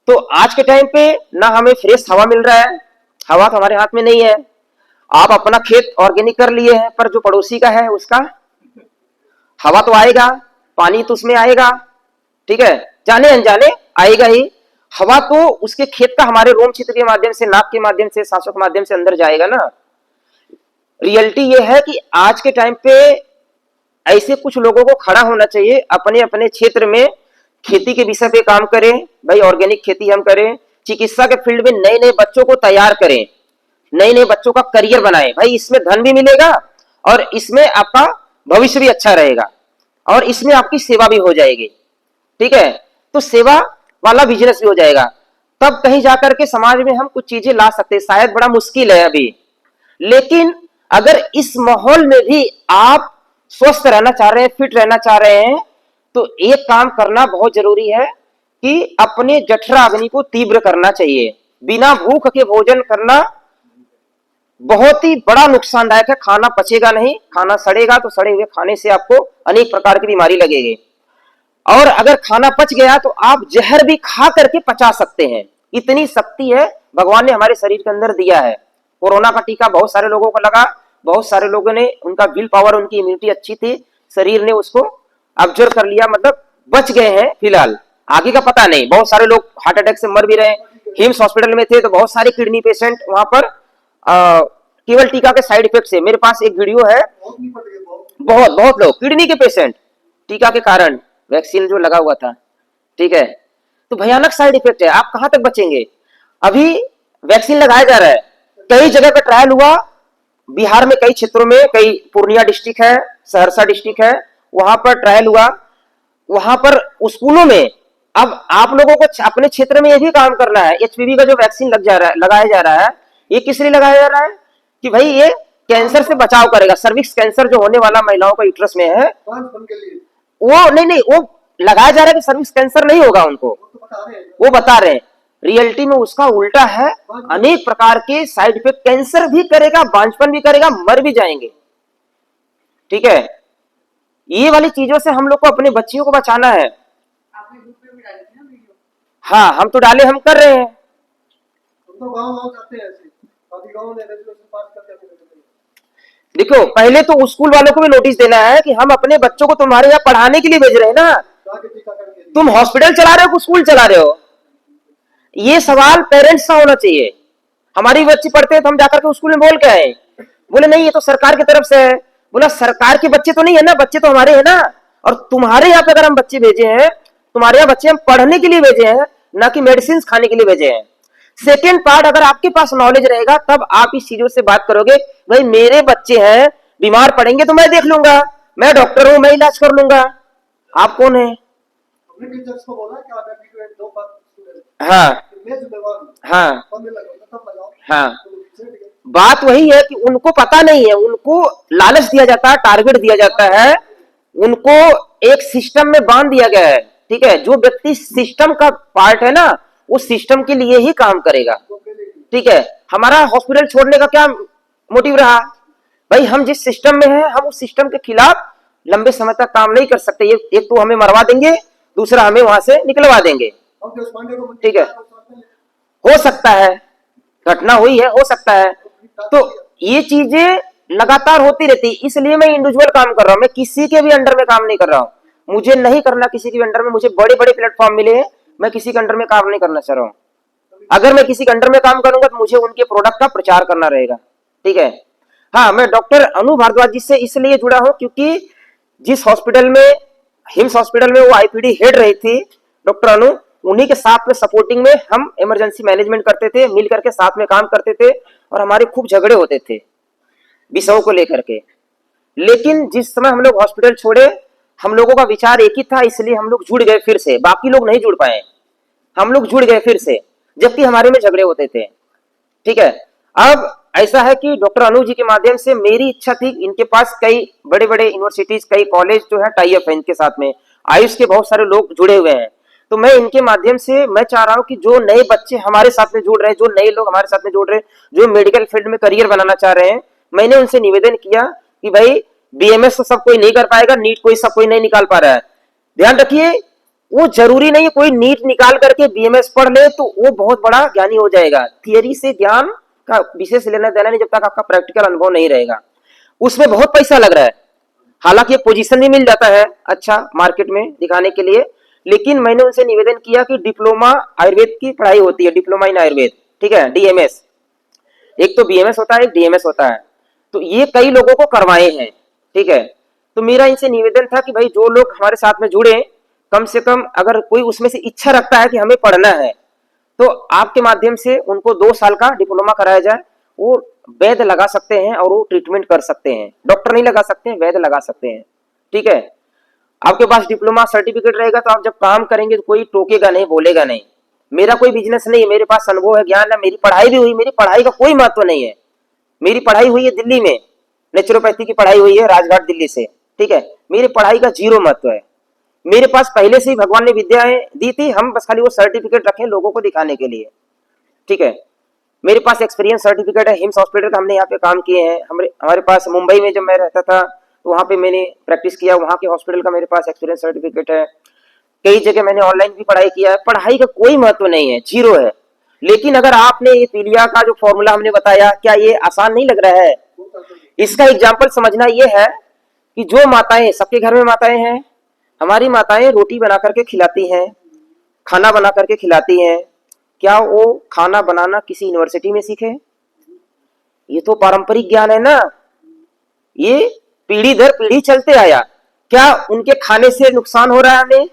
तो आज के टाइम पे ना हमें फ्रेश हवा मिल रहा है, हवा तो हमारे हाथ में नहीं है। आप अपना खेत ऑर्गेनिक कर लिए हैं, पर जो पड़ोसी का है उसका हवा तो आएगा, पानी तो उसमें आएगा। ठीक है, जाने अनजाने आएगा ही। हवा तो उसके खेत का हमारे रोम क्षेत्र के माध्यम से, नाक के माध्यम से, सांसों के माध्यम से अंदर जाएगा ना। रियलिटी ये है कि आज के टाइम पे ऐसे कुछ लोगों को खड़ा होना चाहिए, अपने अपने क्षेत्र में खेती के विषय पे काम करें। भाई ऑर्गेनिक खेती हम करें, चिकित्सा के फील्ड में नए नए बच्चों को तैयार करें, नए नए बच्चों का करियर बनाएं। भाई इसमें धन भी मिलेगा और इसमें आपका भविष्य भी अच्छा रहेगा और इसमें आपकी सेवा भी हो जाएगी। ठीक है, तो सेवा वाला बिजनेस भी हो जाएगा, तब कहीं जाकर के समाज में हम कुछ चीजें ला सकते हैं। शायद बड़ा मुश्किल है अभी, लेकिन अगर इस माहौल में भी आप स्वस्थ रहना चाह रहे हैं, फिट रहना चाह रहे हैं, तो एक काम करना बहुत जरूरी है कि अपने जठरा अग्नि को तीव्र करना चाहिए। बिना भूख के भोजन करना बहुत ही बड़ा नुकसानदायक है। खाना पचेगा नहीं, खाना सड़ेगा, तो सड़े हुए खाने से आपको अनेक प्रकार की बीमारी लगेगी। और अगर खाना पच गया तो आप जहर भी खा करके पचा सकते हैं, इतनी शक्ति है भगवान ने हमारे शरीर के अंदर दिया है। कोरोना का टीका बहुत सारे लोगों को लगा, बहुत सारे लोगों ने, उनका विल पावर, उनकी इम्यूनिटी अच्छी थी, शरीर ने उसको ऑब्जर्व कर लिया, मतलब बच गए हैं। फिलहाल आगे का पता नहीं, बहुत सारे लोग हार्ट अटैक से मर भी रहे। हिम्स हॉस्पिटल में थे तो बहुत सारे किडनी पेशेंट वहां पर केवल टीका के साइड इफेक्ट से, मेरे पास एक वीडियो है, बहुत बहुत लोग किडनी के पेशेंट टीका के कारण, वैक्सीन जो लगा हुआ था। ठीक है, तो भयानक साइड इफेक्ट है, आप कहां तक बचेंगे। अभी वैक्सीन लगाया जा रहा है, कई जगह पे ट्रायल हुआ, बिहार में कई क्षेत्रों में, कई पूर्णिया डिस्ट्रिक्ट है, सहरसा डिस्ट्रिक्ट है, वहां पर ट्रायल हुआ। वहां पर स्कूलों में अब आप लोगों को अपने क्षेत्र में ये भी काम करना है। एचपीवी का जो वैक्सीन लगाया जा रहा है, ये किस लिए लगाया जा रहा है कि भाई ये कैंसर से बचाव करेगा। सर्विक्स कैंसर जो होने वाला महिलाओं का यूट्रस में है, वो नहीं, वो लगाया जा रहा है कि सर्विक्स कैंसर नहीं होगा उनको, वो बता रहे हैं। रियलिटी में उसका उल्टा है, अनेक प्रकार के साइड इफेक्ट, कैंसर भी करेगा, बांझपन भी करेगा, मर भी जाएंगे। ठीक है, ये वाली चीजों से हम लोग को अपने बच्चियों को बचाना है। हाँ, हम तो डाले, हम कर रहे हैं। देखो, पहले तो स्कूल वालों को भी नोटिस देना है कि हम अपने बच्चों को तुम्हारे यहाँ पढ़ाने के लिए भेज रहे हैं ना, तुम हॉस्पिटल चला रहे हो, स्कूल चला रहे हो। ये सवाल पेरेंट्स का होना चाहिए। हमारी बच्ची पढ़ते हैं तो हम जाकर के स्कूल में बोल के आए, बोले नहीं ये तो सरकार की तरफ से है। बोला सरकार के बच्चे तो नहीं है ना, बच्चे तो हमारे हैं ना, और तुम्हारे यहाँ पे अगर हम बच्चे भेजे हैं, तुम्हारे यहाँ बच्चे हम पढ़ने के लिए भेजे हैं, ना कि मेडिसिन खाने के लिए भेजे हैं। सेकेंड पार्ट, अगर आपके पास नॉलेज रहेगा तब आप इस चीजों से बात करोगे। भाई मेरे बच्चे हैं, बीमार पड़ेंगे तो मैं देख लूंगा, मैं डॉक्टर हूं, मैं इलाज कर लूंगा, आप कौन है। हाँ हाँ हाँ, बात वही है कि उनको पता नहीं है, उनको लालच दिया जाता है, टारगेट दिया जाता है, उनको एक सिस्टम में बांध दिया गया है। ठीक है, जो व्यक्ति सिस्टम का पार्ट है ना, वो सिस्टम के लिए ही काम करेगा। ठीक है, हमारा हॉस्पिटल छोड़ने का क्या मोटिव रहा, भाई हम जिस सिस्टम में हैं, हम उस सिस्टम के खिलाफ लंबे समय तक काम नहीं कर सकते। एक तो हमें मरवा देंगे, दूसरा हमें वहां से निकलवा देंगे। ठीक है, हो सकता है, घटना हुई है, हो सकता है। तो ये चीजें लगातार होती रहती, इसलिए मैं इंडिविजुअल काम कर रहा हूं, मैं किसी के भी अंडर में काम नहीं कर रहा हूं। मुझे नहीं करना किसी के अंडर में, मुझे बड़े बड़े प्लेटफॉर्म मिले हैं, मैं किसी के अंडर में काम नहीं करना चाह रहा हूं। अगर मैं किसी के अंडर में काम करूंगा तो मुझे उनके प्रोडक्ट का प्रचार करना रहेगा। ठीक है, हाँ, मैं डॉक्टर अनु भारद्वाज जी से इसलिए जुड़ा हूं क्योंकि जिस हॉस्पिटल में, हिम्स हॉस्पिटल में वो आईपीडी हेड रही थी डॉक्टर अनु, उन्हीं के साथ में सपोर्टिंग में हम इमरजेंसी मैनेजमेंट करते थे, मिल करके साथ में काम करते थे, और हमारे खूब झगड़े होते थे विषयों को लेकर के। लेकिन जिस समय हम लोग हॉस्पिटल छोड़े, हम लोगों का विचार एक ही था, इसलिए हम लोग जुड़ गए फिर से, बाकी लोग नहीं जुड़ पाए, हम लोग जुड़ गए फिर से, जबकि हमारे में झगड़े होते थे। ठीक है, अब ऐसा है कि डॉक्टर अनु जी के माध्यम से मेरी इच्छा थी, इनके पास कई बड़े बड़े यूनिवर्सिटीज, कई कॉलेज जो है टाई अप है इनके साथ में, आयुष के बहुत सारे लोग जुड़े हुए हैं। तो मैं इनके माध्यम से मैं चाह रहा हूँ कि जो नए बच्चे हमारे साथ में जुड़ रहे हैं, जो नए लोग हमारे साथ में जुड़ रहे हैं, जो मेडिकल फील्ड में करियर बनाना चाह रहे हैं, मैंने उनसे निवेदन किया कि भाई बीएमएस तो सब कोई नहीं कर पाएगा, नीट कोई सब कोई नहीं निकाल पा रहा है। ध्यान रखिए, वो जरूरी नहीं है कोई नीट निकाल करके बीएमएस पढ़ ले तो वो बहुत बड़ा ज्ञानी हो जाएगा। थियरी से ज्ञान का विशेष लेना देना नहीं जब तक आपका प्रैक्टिकल अनुभव नहीं रहेगा। उसमें बहुत पैसा लग रहा है, हालांकि पोजीशन भी मिल जाता है अच्छा मार्केट में दिखाने के लिए, लेकिन मैंने उनसे निवेदन किया कि डिप्लोमा आयुर्वेद की पढ़ाई होती है, डिप्लोमा इन आयुर्वेद, ठीक है, डीएमएस, एक तो बीएमएस होता है, एक डीएमएस होता है, तो ये कई लोगों को करवाए हैं, ठीक है। तो मेरा इनसे निवेदन था कि भाई जो लोग हमारे साथ में जुड़े, कम से कम अगर कोई उसमें से इच्छा रखता है कि हमें पढ़ना है, तो आपके माध्यम से उनको 2 साल का डिप्लोमा कराया जाए। वो वैद्य लगा सकते हैं और वो ट्रीटमेंट कर सकते हैं, डॉक्टर नहीं लगा सकते हैं, वैद्य लगा सकते हैं, ठीक है। आपके पास डिप्लोमा सर्टिफिकेट रहेगा तो आप जब काम करेंगे तो कोई टोकेगा नहीं, बोलेगा नहीं। मेरा कोई बिजनेस नहीं है, मेरे पास अनुभव है, ज्ञान है, मेरी पढ़ाई भी हुई, मेरी पढ़ाई का कोई महत्व नहीं है। मेरी पढ़ाई हुई है दिल्ली में, नेचुरोपैथी की पढ़ाई हुई है राजघाट दिल्ली से, ठीक है। मेरी पढ़ाई का 0 महत्व है। मेरे पास पहले से ही भगवान ने विद्याएं दी थी, हम बस खाली वो सर्टिफिकेट रखें लोगों को दिखाने के लिए, ठीक है। मेरे पास एक्सपीरियंस सर्टिफिकेट है, हिम्स हॉस्पिटल का हमने यहाँ पे काम किए हैं। हमारे पास मुंबई में जब मैं रहता था तो वहाँ पे मैंने प्रैक्टिस किया, वहाँ के हॉस्पिटल का मेरे पास एक्सपीरियंस सर्टिफिकेट है। कई जगह मैंने ऑनलाइन भी पढ़ाई किया है। पढ़ाई का कोई महत्व नहीं है, 0 है। लेकिन अगर आपने ये पीलिया का जो फॉर्मूला हमने बताया, क्या ये आसान नहीं लग रहा है? इसका एग्जाम्पल समझना ये है कि जो माताएं, सबके घर में माताएं हैं, हमारी माताएं रोटी बना करके खिलाती हैं, खाना बना करके खिलाती हैं, क्या वो खाना बनाना किसी यूनिवर्सिटी में सीखे? ये तो पारंपरिक ज्ञान है ना, ये पीढ़ी दर पीढ़ी चलते आया। क्या उनके खाने से नुकसान हो रहा है हमें?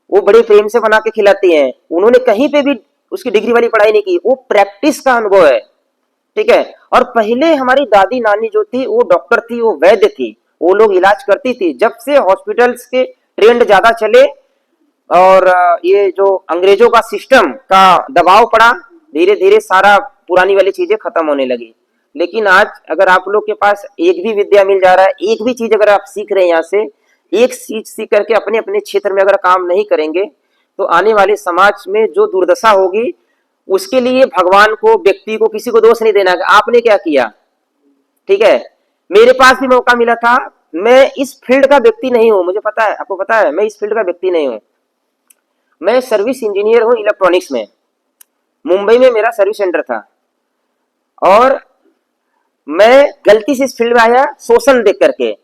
वो बड़े प्रेम से बना के खिलाती हैं, उन्होंने कहीं पे भी उसकी डिग्री वाली पढ़ाई नहीं की, वो प्रैक्टिस का अनुभव है, ठीक है। और पहले हमारी दादी नानी जो थी वो डॉक्टर थी, वो वैद्य थी, वो लोग इलाज करती थी। जब से हॉस्पिटल्स के ट्रेंड ज्यादा चले और ये जो अंग्रेजों का सिस्टम का दबाव पड़ा, धीरे धीरे सारा पुरानी वाली चीजें खत्म होने लगी। लेकिन आज अगर आप लोग के पास एक भी विद्या मिल जा रहा है, एक भी चीज अगर आप सीख रहे हैं, यहाँ से एक चीज सीख करके अपने अपने क्षेत्र में अगर काम नहीं करेंगे तो आने वाले समाज में जो दुर्दशा होगी, उसके लिए भगवान को, व्यक्ति को, किसी को दोष नहीं देना कि आपने क्या किया, ठीक है। मेरे पास भी मौका मिला था, मैं इस फील्ड का व्यक्ति नहीं हूं, मुझे पता है, आपको पता है, मैं इस फील्ड का व्यक्ति नहीं हूं। मैं सर्विस इंजीनियर हूं इलेक्ट्रॉनिक्स में, मुंबई में मेरा सर्विस सेंटर था, और मैं गलती से इस फील्ड में आया शोषण देख करके।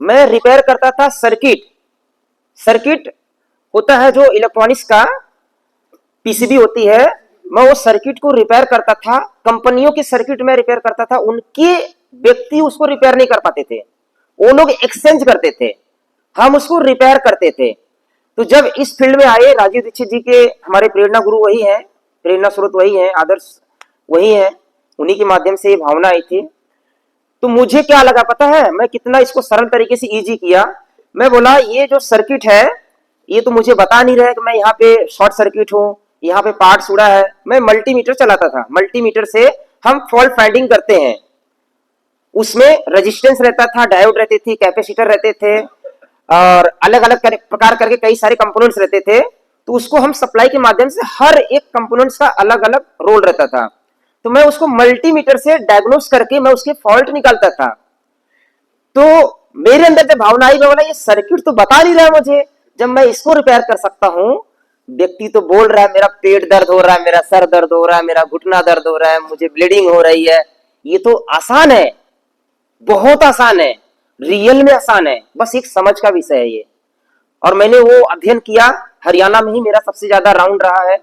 मैं रिपेयर करता था सर्किट होता है जो इलेक्ट्रॉनिक्स का पीसीबी होती है, मैं वो सर्किट को रिपेयर करता था। कंपनियों के सर्किट में रिपेयर करता था, उनके व्यक्ति उसको रिपेयर नहीं कर पाते थे, वो लोग एक्सचेंज करते थे, हम उसको रिपेयर करते थे। तो जब इस फील्ड में आए, राजीव दीक्षित जी के हमारे प्रेरणा गुरु वही है, प्रेरणा स्रोत वही है, आदर्श वही है, उन्हीं के माध्यम से ये भावना आई थी। तो मुझे क्या लगा पता है, मैं कितना इसको सरल तरीके से इजी किया। मैं बोला ये जो सर्किट है ये तो मुझे बता नहीं रहा है कि मैं यहाँ पे शॉर्ट सर्किट हूँ, यहाँ पे पार्ट्स उड़ा है। मैं मल्टीमीटर चलाता था, मल्टीमीटर से हम फॉल्ट फाइंडिंग करते हैं, उसमें रेजिस्टेंस रहता था, डायोड रहते थे, कैपेसिटर रहते थे, और अलग अलग प्रकार करके कई सारे कंपोनेंट्स रहते थे। तो उसको हम सप्लाई के माध्यम से, हर एक कंपोनेंट्स का अलग अलग रोल रहता था, तो मैं उसको मल्टीमीटर से डायग्नोस करके मैं उसके फॉल्ट निकालता था। तो मेरे अंदर जब भावना आई, मैं बोला ये सर्किट तो बता नहीं रहा है मुझे, जब मैं इसको रिपेयर कर सकता हूँ। व्यक्ति तो बोल रहा है मेरा पेट दर्द हो रहा है, मेरा सर दर्द हो रहा है, मेरा घुटना दर्द हो रहा है, मुझे ब्लीडिंग हो रही है, ये तो आसान है, बहुत आसान है, रियल में आसान है, बस एक समझ का विषय है ये। और मैंने वो अध्ययन किया, हरियाणा में ही मेरा सबसे ज्यादा राउंड रहा है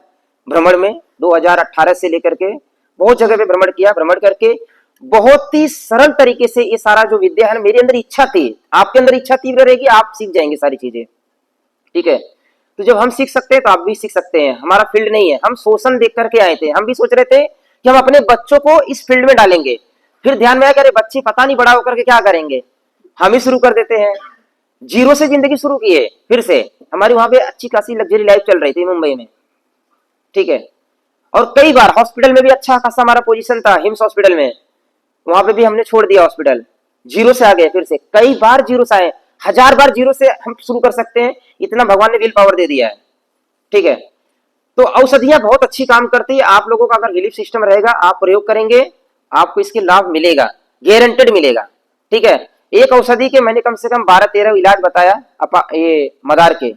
भ्रमण में, 2018 से लेकर के बहुत जगह पे भ्रमण किया। भ्रमण करके बहुत ही सरल तरीके से ये सारा जो विद्या है, मेरे अंदर इच्छा थी, आपके अंदर इच्छा तीव्र रहेगी, आप सीख जाएंगे सारी चीजें, ठीक है। तो जब हम सीख सकते हैं तो आप भी सीख सकते हैं। हमारा फील्ड नहीं है, हम शोषण देख करके आए थे, हम भी सोच रहे थे कि हम अपने बच्चों को इस फील्ड में डालेंगे, फिर ध्यान में आया कि अरे बच्चे पता नहीं बड़ा होकर के क्या करेंगे, हम ही शुरू कर देते हैं। 0 से जिंदगी शुरू की है, फिर से हमारी वहां पे अच्छी खासी लग्जरी लाइफ चल रही थी मुंबई में, ठीक है। और कई बार हॉस्पिटल में भी अच्छा खासा हमारा पोजीशन था, हिम्स हॉस्पिटल में वहां पे भी हमने छोड़ दिया हॉस्पिटल, जीरो से आ गए, फिर से कई बार जीरो से आए, 1000 बार जीरो से हम शुरू कर सकते हैं, इतना भगवान ने विल पावर दे दिया है। ठीक है, तो औषधियां बहुत अच्छी काम करती है। आप लोगों का अगर बिलीफ सिस्टम रहेगा, आप प्रयोग करेंगे, आपको इसके लाभ मिलेगा, गारंटेड मिलेगा। ठीक है, एक औषधि के मैंने कम से कम 12-13 इलाज बताया, ये मदार के,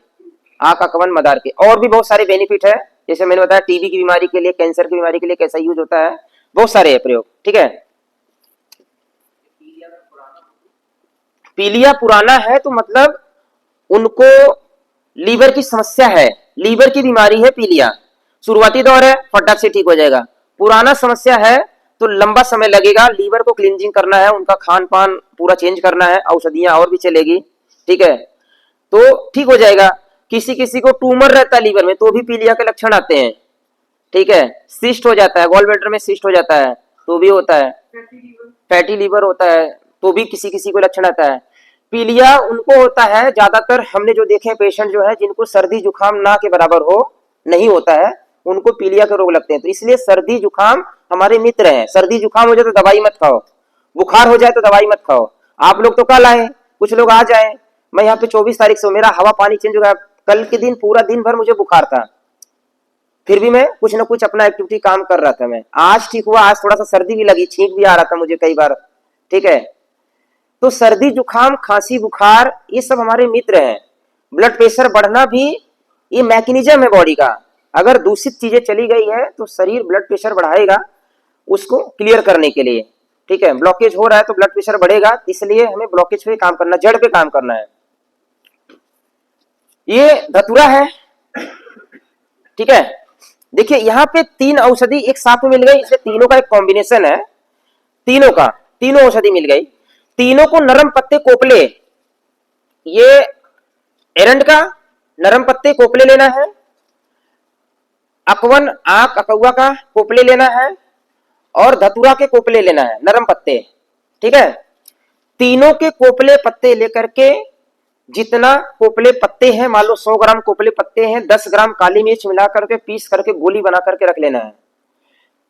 आंख अकवन मदार के, और भी बहुत सारे बेनिफिट है। जैसे मैंने बताया टीबी की बीमारी के लिए, कैंसर की बीमारी के लिए कैसा यूज होता है, बहुत सारे है प्रयोग। ठीक है, पीलिया पुराना है तो मतलब उनको लीवर की समस्या है, लीवर की बीमारी है पीलिया, शुरुआती दौर है, फटाक से ठीक हो जाएगा। पुराना समस्या है तो लंबा समय लगेगा, लीवर को क्लींजिंग करना है, उनका खान पान पूरा चेंज करना है, औषधियां और भी चलेगी। ठीक है, तो ठीक हो जाएगा। किसी किसी को ट्यूमर रहता है लीवर में तो भी पीलिया के लक्षण आते हैं। ठीक है, सिस्ट हो जाता है, गॉल ब्लैडर में सिस्ट हो जाता है तो भी होता है, फैटी लीवर होता है तो भी किसी किसी को लक्षण आता है। पीलिया उनको होता है, ज्यादातर हमने जो देखे पेशेंट जो है जिनको सर्दी जुकाम ना के बराबर हो, नहीं होता है, उनको पीलिया के रोग लगते हैं। तो इसलिए सर्दी जुकाम हमारे मित्र हैं। सर्दी जुकाम हो जाए तो दवाई मत खाओ, बुखार हो जाए तो दवाई मत खाओ। आप लोग तो कल आए, कुछ लोग आ जाए, मैं यहाँ पे 24 तारीख से, मेरा हवा पानी चेंज हो गया, कल के दिन पूरा दिन भर मुझे बुखार था, फिर भी मैं कुछ ना कुछ अपना एक्टिविटी काम कर रहा था। मैं आज ठीक हुआ, आज थोड़ा सा सर्दी भी लगी, छींक भी आ रहा था मुझे कई बार। ठीक है, तो सर्दी जुकाम खांसी बुखार ये सब हमारे मित्र हैं। ब्लड प्रेशर बढ़ना भी ये मैकेनिज्म है बॉडी का। अगर दूषित चीजें चली गई है तो शरीर ब्लड प्रेशर बढ़ाएगा उसको क्लियर करने के लिए। ठीक है, ब्लॉकेज हो रहा है तो ब्लड प्रेशर बढ़ेगा, इसलिए हमें ब्लॉकेज पे काम करना, जड़ पे काम करना है। ये धतूरा है। ठीक है, देखिए यहाँ पे 3 औषधि एक साथ में मिल गई, इसलिए तीनों का एक कॉम्बिनेशन है, तीनों का, तीनों औषधि मिल गई। तीनों को नरम पत्ते कोपले, ये एरंड का नरम पत्ते कोपले लेना है, अकवन आंख अकौआ का कोपले लेना है, और धतूरा के कोपले लेना है, नरम पत्ते। ठीक है, तीनों के कोपले पत्ते लेकर के, जितना कोपले पत्ते हैं, मान लो 100 ग्राम कोपले पत्ते हैं, 10 ग्राम काली मिर्च मिला करके पीस करके गोली बना करके रख लेना है।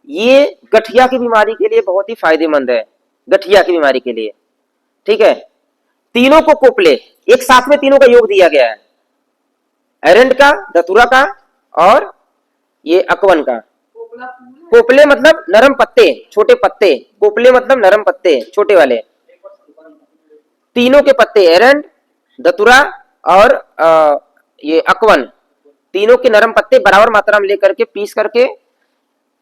ये गठिया की बीमारी के लिए बहुत ही फायदेमंद है, गठिया की बीमारी के लिए। ठीक है, तीनों को कोपले एक साथ में, तीनों का योग दिया गया है, एरंड का, धतूरा का और ये अकवन का। कोपले मतलब नरम पत्ते, छोटे पत्ते, कोपले मतलब नरम पत्ते छोटे वाले। तीनों के पत्ते एरंड, धतूरा और ये अकवन, तीनों के नरम पत्ते बराबर मात्रा में लेकर के पीस करके,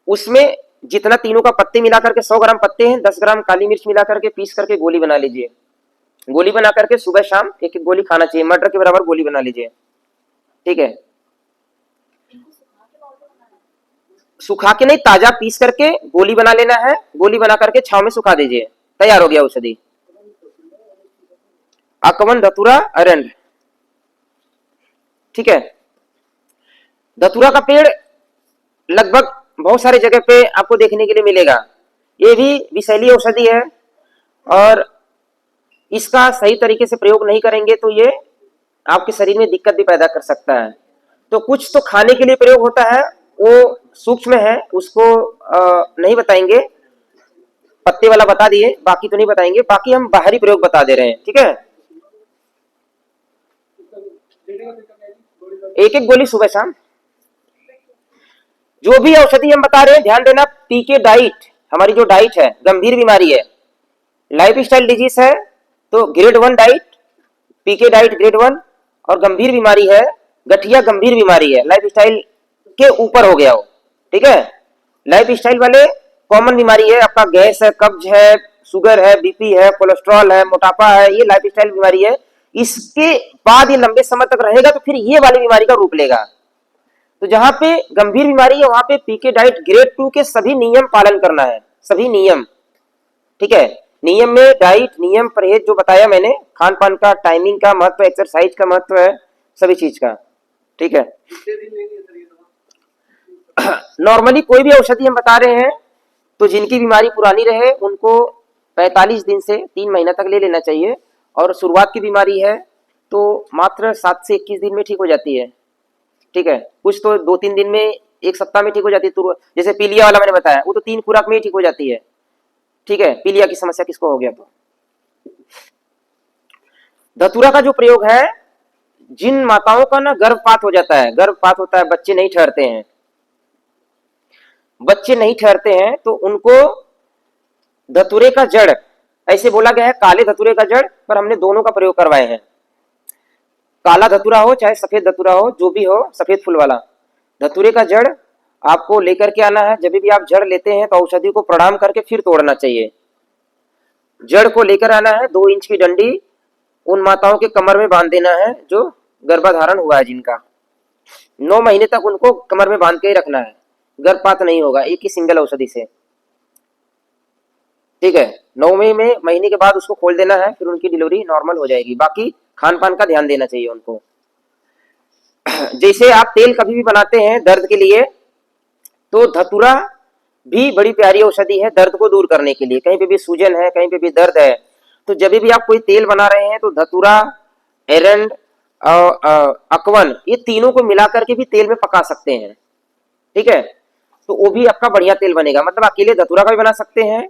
उसमें जितना तीनों का पत्ते मिला करके 100 ग्राम पत्ते हैं, 10 ग्राम काली मिर्च मिला करके पीस करके गोली बना लीजिए। गोली बना करके सुबह शाम एक एक गोली खाना चाहिए, मटर के बराबर गोली बना लीजिए। ठीक है, सुखा के नहीं, ताजा पीस करके गोली बना लेना है, गोली बना करके छाव में सुखा दीजिए, तैयार हो गया औषधि। अकवन धतूरा अरंड। ठीक है, धतूरा का पेड़ लगभग बहुत सारी जगह पे आपको देखने के लिए मिलेगा। ये भी विषैली औषधि है और इसका सही तरीके से प्रयोग नहीं करेंगे तो ये आपके शरीर में दिक्कत भी पैदा कर सकता है। तो कुछ तो खाने के लिए प्रयोग होता है, वो सूक्ष्म है, उसको नहीं बताएंगे, पत्ते वाला बता दिए, बाकी तो नहीं बताएंगे, बाकी हम बाहरी प्रयोग बता दे रहे हैं। ठीक है, एक एक गोली सुबह शाम, जो भी औषधि हम बता रहे हैं ध्यान देना। पीके डाइट, हमारी जो डाइट है, गंभीर बीमारी है, लाइफ स्टाइल डिजीज है तो ग्रेड 1 डाइट, पीके डाइट ग्रेड 1, और गंभीर बीमारी है, गठिया गंभीर बीमारी है, लाइफ स्टाइल के ऊपर हो गया हो। ठीक है, लाइफ स्टाइल वाले कॉमन बीमारी है, आपका गैस है, कब्ज है, शुगर है, बीपी है, कोलेस्ट्रॉल है, मोटापा है, ये लाइफ स्टाइल बीमारी है। इसके बाद ये लंबे समय तक रहेगा तो फिर ये वाली बीमारी का रूप लेगा। तो जहां पे गंभीर बीमारी है वहां पे पीके डाइट ग्रेड 2 के सभी नियम पालन करना है, सभी नियम। ठीक है, नियम में डाइट, नियम, परहेज जो बताया मैंने, खान पान का, टाइमिंग का महत्व, एक्सरसाइज का महत्व है, सभी चीज का। ठीक है, नॉर्मली कोई भी औषधि हम बता रहे हैं तो जिनकी बीमारी पुरानी रहे उनको 45 दिन से 3 महीना तक ले लेना चाहिए, और शुरुआत की बीमारी है तो मात्र 7 से 21 दिन में ठीक हो जाती है। ठीक है, कुछ तो 2-3 दिन में, 1 सप्ताह में ठीक हो जाती है। जैसे पीलिया वाला मैंने बताया, वो तो 3 खुराक में ही ठीक हो जाती है। ठीक है, पीलिया की समस्या किसको हो गया तो। धतूरा का जो प्रयोग है, जिन माताओं का ना गर्भपात हो जाता है, गर्भपात होता है, बच्चे नहीं ठहरते हैं, बच्चे नहीं ठहरते हैं, तो उनको धतूरे का जड़, ऐसे बोला गया है काले धतूरे का जड़, पर हमने दोनों का प्रयोग करवाए हैं। काला धतूरा हो चाहे सफेद धतूरा हो, जो भी हो, सफेद फूल वाला धतूरे का जड़ आपको लेकर के आना है। जब भी आप जड़ लेते हैं तो औषधि को प्रणाम करके फिर तोड़ना चाहिए। जड़ को लेकर आना है, 2 इंच की डंडी उन माताओं के कमर में बांध देना है जो गर्भाधारण हुआ है जिनका। 9 महीने तक उनको कमर में बांध के ही रखना है, गर्भपात नहीं होगा एक ही सिंगल औषधि से। ठीक है, 9वें महीने के बाद उसको खोल देना है, फिर उनकी डिलीवरी नॉर्मल हो जाएगी। बाकी खान पान का ध्यान देना चाहिए उनको। जैसे आप तेल कभी भी बनाते हैं दर्द के लिए, तो धतूरा भी बड़ी प्यारी औषधि है दर्द को दूर करने के लिए। कहीं पे भी सूजन है, कहीं पे भी दर्द है, तो जब भी आप कोई तेल बना रहे हैं तो धतूरा, एरंड, अकवन, ये तीनों को मिला करके भी तेल में पका सकते हैं। ठीक है, तो वो भी आपका बढ़िया तेल बनेगा। मतलब अकेले धतूरा का भी बना सकते हैं,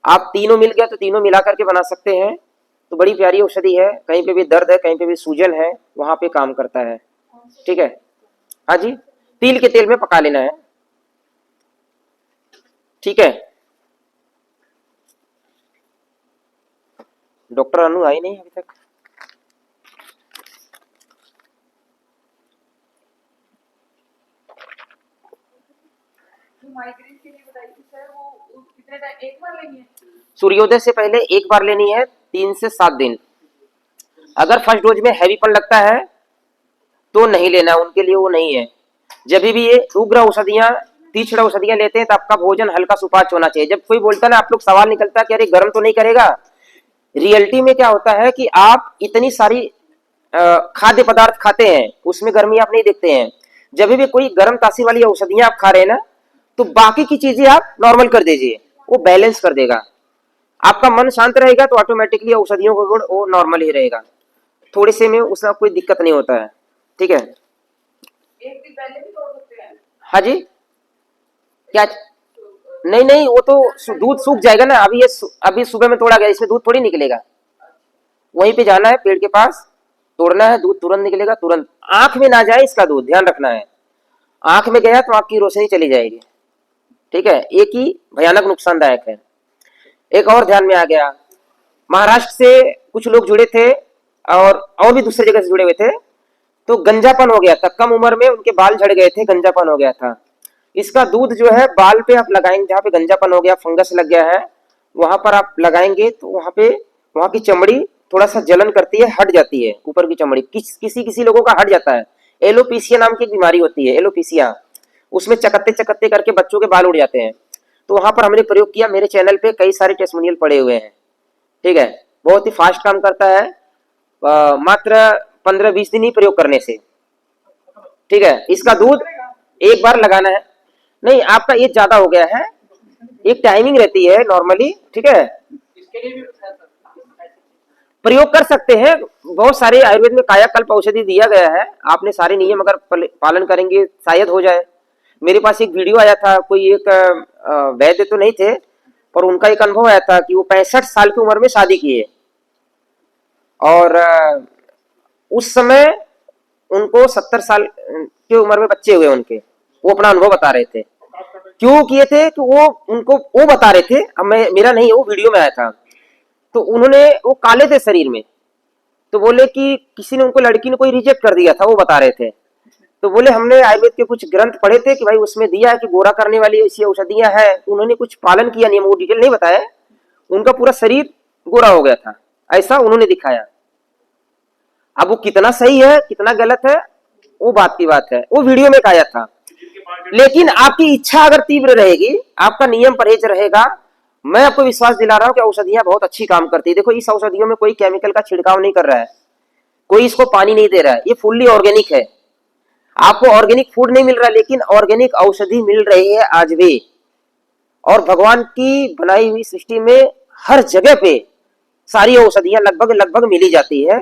आप तीनों मिल गया तो तीनों मिला करके बना सकते हैं। तो बड़ी प्यारी औषधि है, कहीं पे भी दर्द है, कहीं पे भी सूजन है, वहां पे काम करता है। ठीक है, हाँ जी, तिल के तेल में पका लेना है। ठीक है, डॉक्टर अनु आई नहीं अभी तक। माइग्रेन के लिए बताइए सर, वो कितने टाइम एक बार लेनी है? सूर्योदय से पहले एक बार लेनी है, 3 से 7 दिन। अगर फर्स्ट डोज में हैवीपन लगता है तो नहीं लेना, उनके लिए वो नहीं है। जब भी ये उग्र औषधियां, तीक्ष्ण औषधियां लेते हैं तो आपका भोजन हल्का सुपाच्य होना चाहिए। जब कोई बोलता है ना, आप लोग सवाल निकलता है कि अरे गर्म तो नहीं करेगा, रियलिटी में क्या होता है कि आप इतनी सारी खाद्य पदार्थ खाते हैं, उसमें गर्मी आप नहीं देखते हैं। जब भी कोई गर्म तासीर वाली औषधियां आप खा रहे हैं ना, तो बाकी की चीजें आप नॉर्मल कर दीजिए, वो बैलेंस कर देगा। आपका मन शांत रहेगा तो ऑटोमेटिकली औषधियों का गुण वो नॉर्मल ही रहेगा, थोड़े से में उसमें कोई दिक्कत नहीं होता है। ठीक है, एक दिन पहले भी तोड़ सकते हैं? हाँ जी, क्या? नहीं नहीं, वो तो दूध सूख जाएगा ना। अभी सुबह में तोड़ा गया, इसमें दूध थोड़ी निकलेगा। वहीं पे जाना है पेड़ के पास, तोड़ना है, दूध तुरंत निकलेगा, तुरंत। आंख में ना जाए इसका दूध, ध्यान रखना है। आंख में गया तो आपकी रोशनी चली जाएगी। ठीक है, एक ही भयानक नुकसानदायक है। एक और ध्यान में आ गया, महाराष्ट्र से कुछ लोग जुड़े थे और भी दूसरी जगह से जुड़े हुए थे, तो गंजापन हो गया था, कम उम्र में उनके बाल झड़ गए थे, गंजापन हो गया था। इसका दूध जो है बाल पे आप लगाएंगे, जहाँ पे गंजापन हो गया, फंगस लग गया है, वहां पर आप लगाएंगे तो वहां की चमड़ी थोड़ा सा जलन करती है, हट जाती है, ऊपर की चमड़ी किसी किसी लोगों का हट जाता है। एलोपीसिया नाम की एक बीमारी होती है, एलोपीसिया, उसमें चकत्ते चकत्ते करके बच्चों के बाल उड़ जाते हैं। तो वहां पर हमने प्रयोग किया, मेरे चैनल पे कई सारे टेस्टिमोनियल पड़े हुए हैं। ठीक है, बहुत ही फास्ट काम करता है, मात्र 15-20 दिन ही प्रयोग करने से। ठीक है, इसका दूध एक बार लगाना है। नहीं, आपका एज ज्यादा हो गया है, एक टाइमिंग रहती है नॉर्मली। ठीक है, इसके लिए भी प्रयोग कर सकते हैं। बहुत सारे आयुर्वेद में कायाकल्प औषधि दिया गया है, आपने सारे नियम अगर पालन करेंगे शायद हो जाए। मेरे पास एक वीडियो आया था, कोई एक वैद्य तो नहीं थे, पर उनका एक अनुभव आया था कि वो 65 साल की उम्र में शादी किए और उस समय उनको 70 साल की उम्र में बच्चे हुए उनके। वो अपना अनुभव बता रहे थे, क्यों किए थे, तो वो बता रहे थे, अब मेरा नहीं, वो वीडियो में आया था। तो वो काले थे शरीर में, तो बोले कि किसी ने उनको, लड़की ने कोई रिजेक्ट कर दिया था, वो बता रहे थे। तो बोले हमने आयुर्वेद के कुछ ग्रंथ पढ़े थे कि भाई उसमें दिया है कि गोरा करने वाली ऐसी औषधियां हैं, तो उन्होंने कुछ पालन किया नियम, वो डिटेल नहीं बताया, उनका पूरा शरीर गोरा हो गया था, ऐसा उन्होंने दिखाया। अब वो कितना सही है कितना गलत है वो बात की बात है, वो वीडियो में आया था। लेकिन आपकी इच्छा अगर तीव्र रहेगी, आपका नियम परहेज रहेगा, मैं आपको विश्वास दिला रहा हूं कि औषधियां बहुत अच्छी काम करती है। देखो, इस औषधियों में कोई केमिकल का छिड़काव नहीं कर रहा है, कोई इसको पानी नहीं दे रहा है, ये फुल्ली ऑर्गेनिक है। आपको ऑर्गेनिक फूड नहीं मिल रहा, लेकिन ऑर्गेनिक औषधि मिल रही है आज भी। और भगवान की बनाई हुई सृष्टि में हर जगह पे सारी औषधियां लगभग मिली जाती है।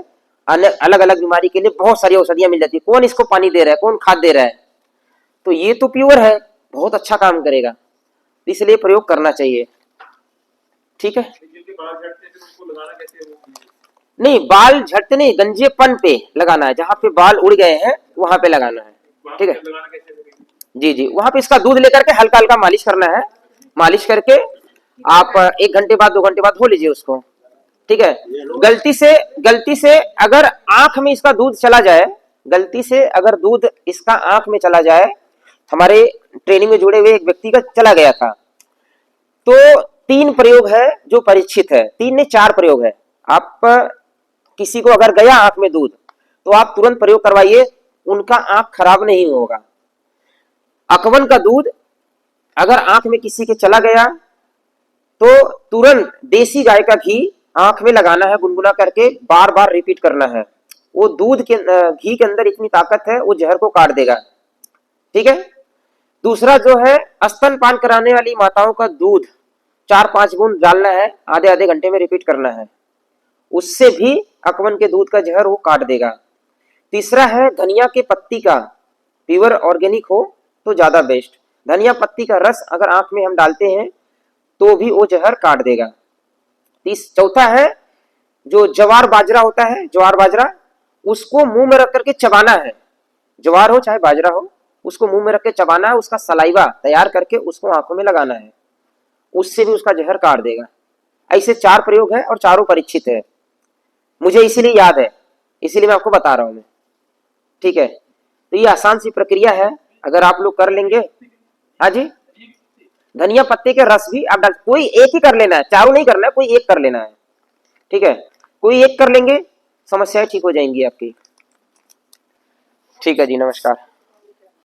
अलग अलग बीमारी के लिए बहुत सारी औषधियां मिल जाती है। कौन इसको पानी दे रहा है, कौन खाद दे रहा है, तो ये तो प्योर है, बहुत अच्छा काम करेगा, इसलिए प्रयोग करना चाहिए। ठीक है। जिनके बाल झड़ते हैं फिर उनको लगाना कैसे है वो? नहीं, बाल झड़ते नहीं, गंजेपन पे लगाना है, जहाँ पे बाल उड़ गए हैं वहां पे लगाना है, वहाँ ठीक है। पे लगाना कैसे है? जी जी, वहां पे इसका दूध लेकर के हल्का हल्का मालिश करना है, मालिश करके आप 1 घंटे बाद 2 घंटे बाद धो लीजिए उसको, ठीक है। गलती से अगर आंख में इसका दूध चला जाए, गलती से अगर दूध इसका आंख में चला जाए, हमारे ट्रेनिंग में जुड़े हुए एक व्यक्ति का चला गया था, तो 3 प्रयोग है जो परीक्षित है, 3 नहीं 4 प्रयोग है। आप किसी को अगर गया आंख में दूध तो आप तुरंत प्रयोग करवाइए, उनका आंख खराब नहीं होगा। अकवन का दूध अगर आंख में किसी के चला गया तो तुरंत देसी गाय का घी आंख में लगाना है, गुनगुना करके बार बार रिपीट करना है। वो दूध के घी के अंदर इतनी ताकत है, वो जहर को काट देगा, ठीक है। दूसरा जो है, स्तनपान कराने वाली माताओं का दूध 4-5 बूंद डालना है, आधे आधे घंटे में रिपीट करना है, उससे भी अकवन के दूध का जहर वो काट देगा। तीसरा है धनिया के पत्ती का, प्योर ऑर्गेनिक हो तो ज्यादा बेस्ट। धनिया पत्ती का रस अगर आंख में हम डालते हैं तो भी वो जहर काट देगा। चौथा है जो ज्वार बाजरा होता है, ज्वार बाजरा, उसको मुंह में रख करके चबाना है, ज्वार हो चाहे बाजरा हो, उसको मुंह में रख के चबाना है, उसका सलाइवा तैयार करके उसको आंखों में लगाना है, उससे भी उसका जहर काट देगा। ऐसे 4 प्रयोग है और चारों परीक्षित है, मुझे इसीलिए याद है, इसीलिए मैं आपको बता रहा हूं मैं, ठीक है। तो ये आसान सी प्रक्रिया है, अगर आप लोग कर लेंगे। हाँ जी, धनिया पत्ते के रस भी आप डाल, कोई एक ही कर लेना है, चारों नहीं करना है, कोई एक कर लेना है, ठीक है। कोई एक कर लेंगे, समस्याएं ठीक हो जाएंगी आपकी। ठीक है जी, नमस्कार।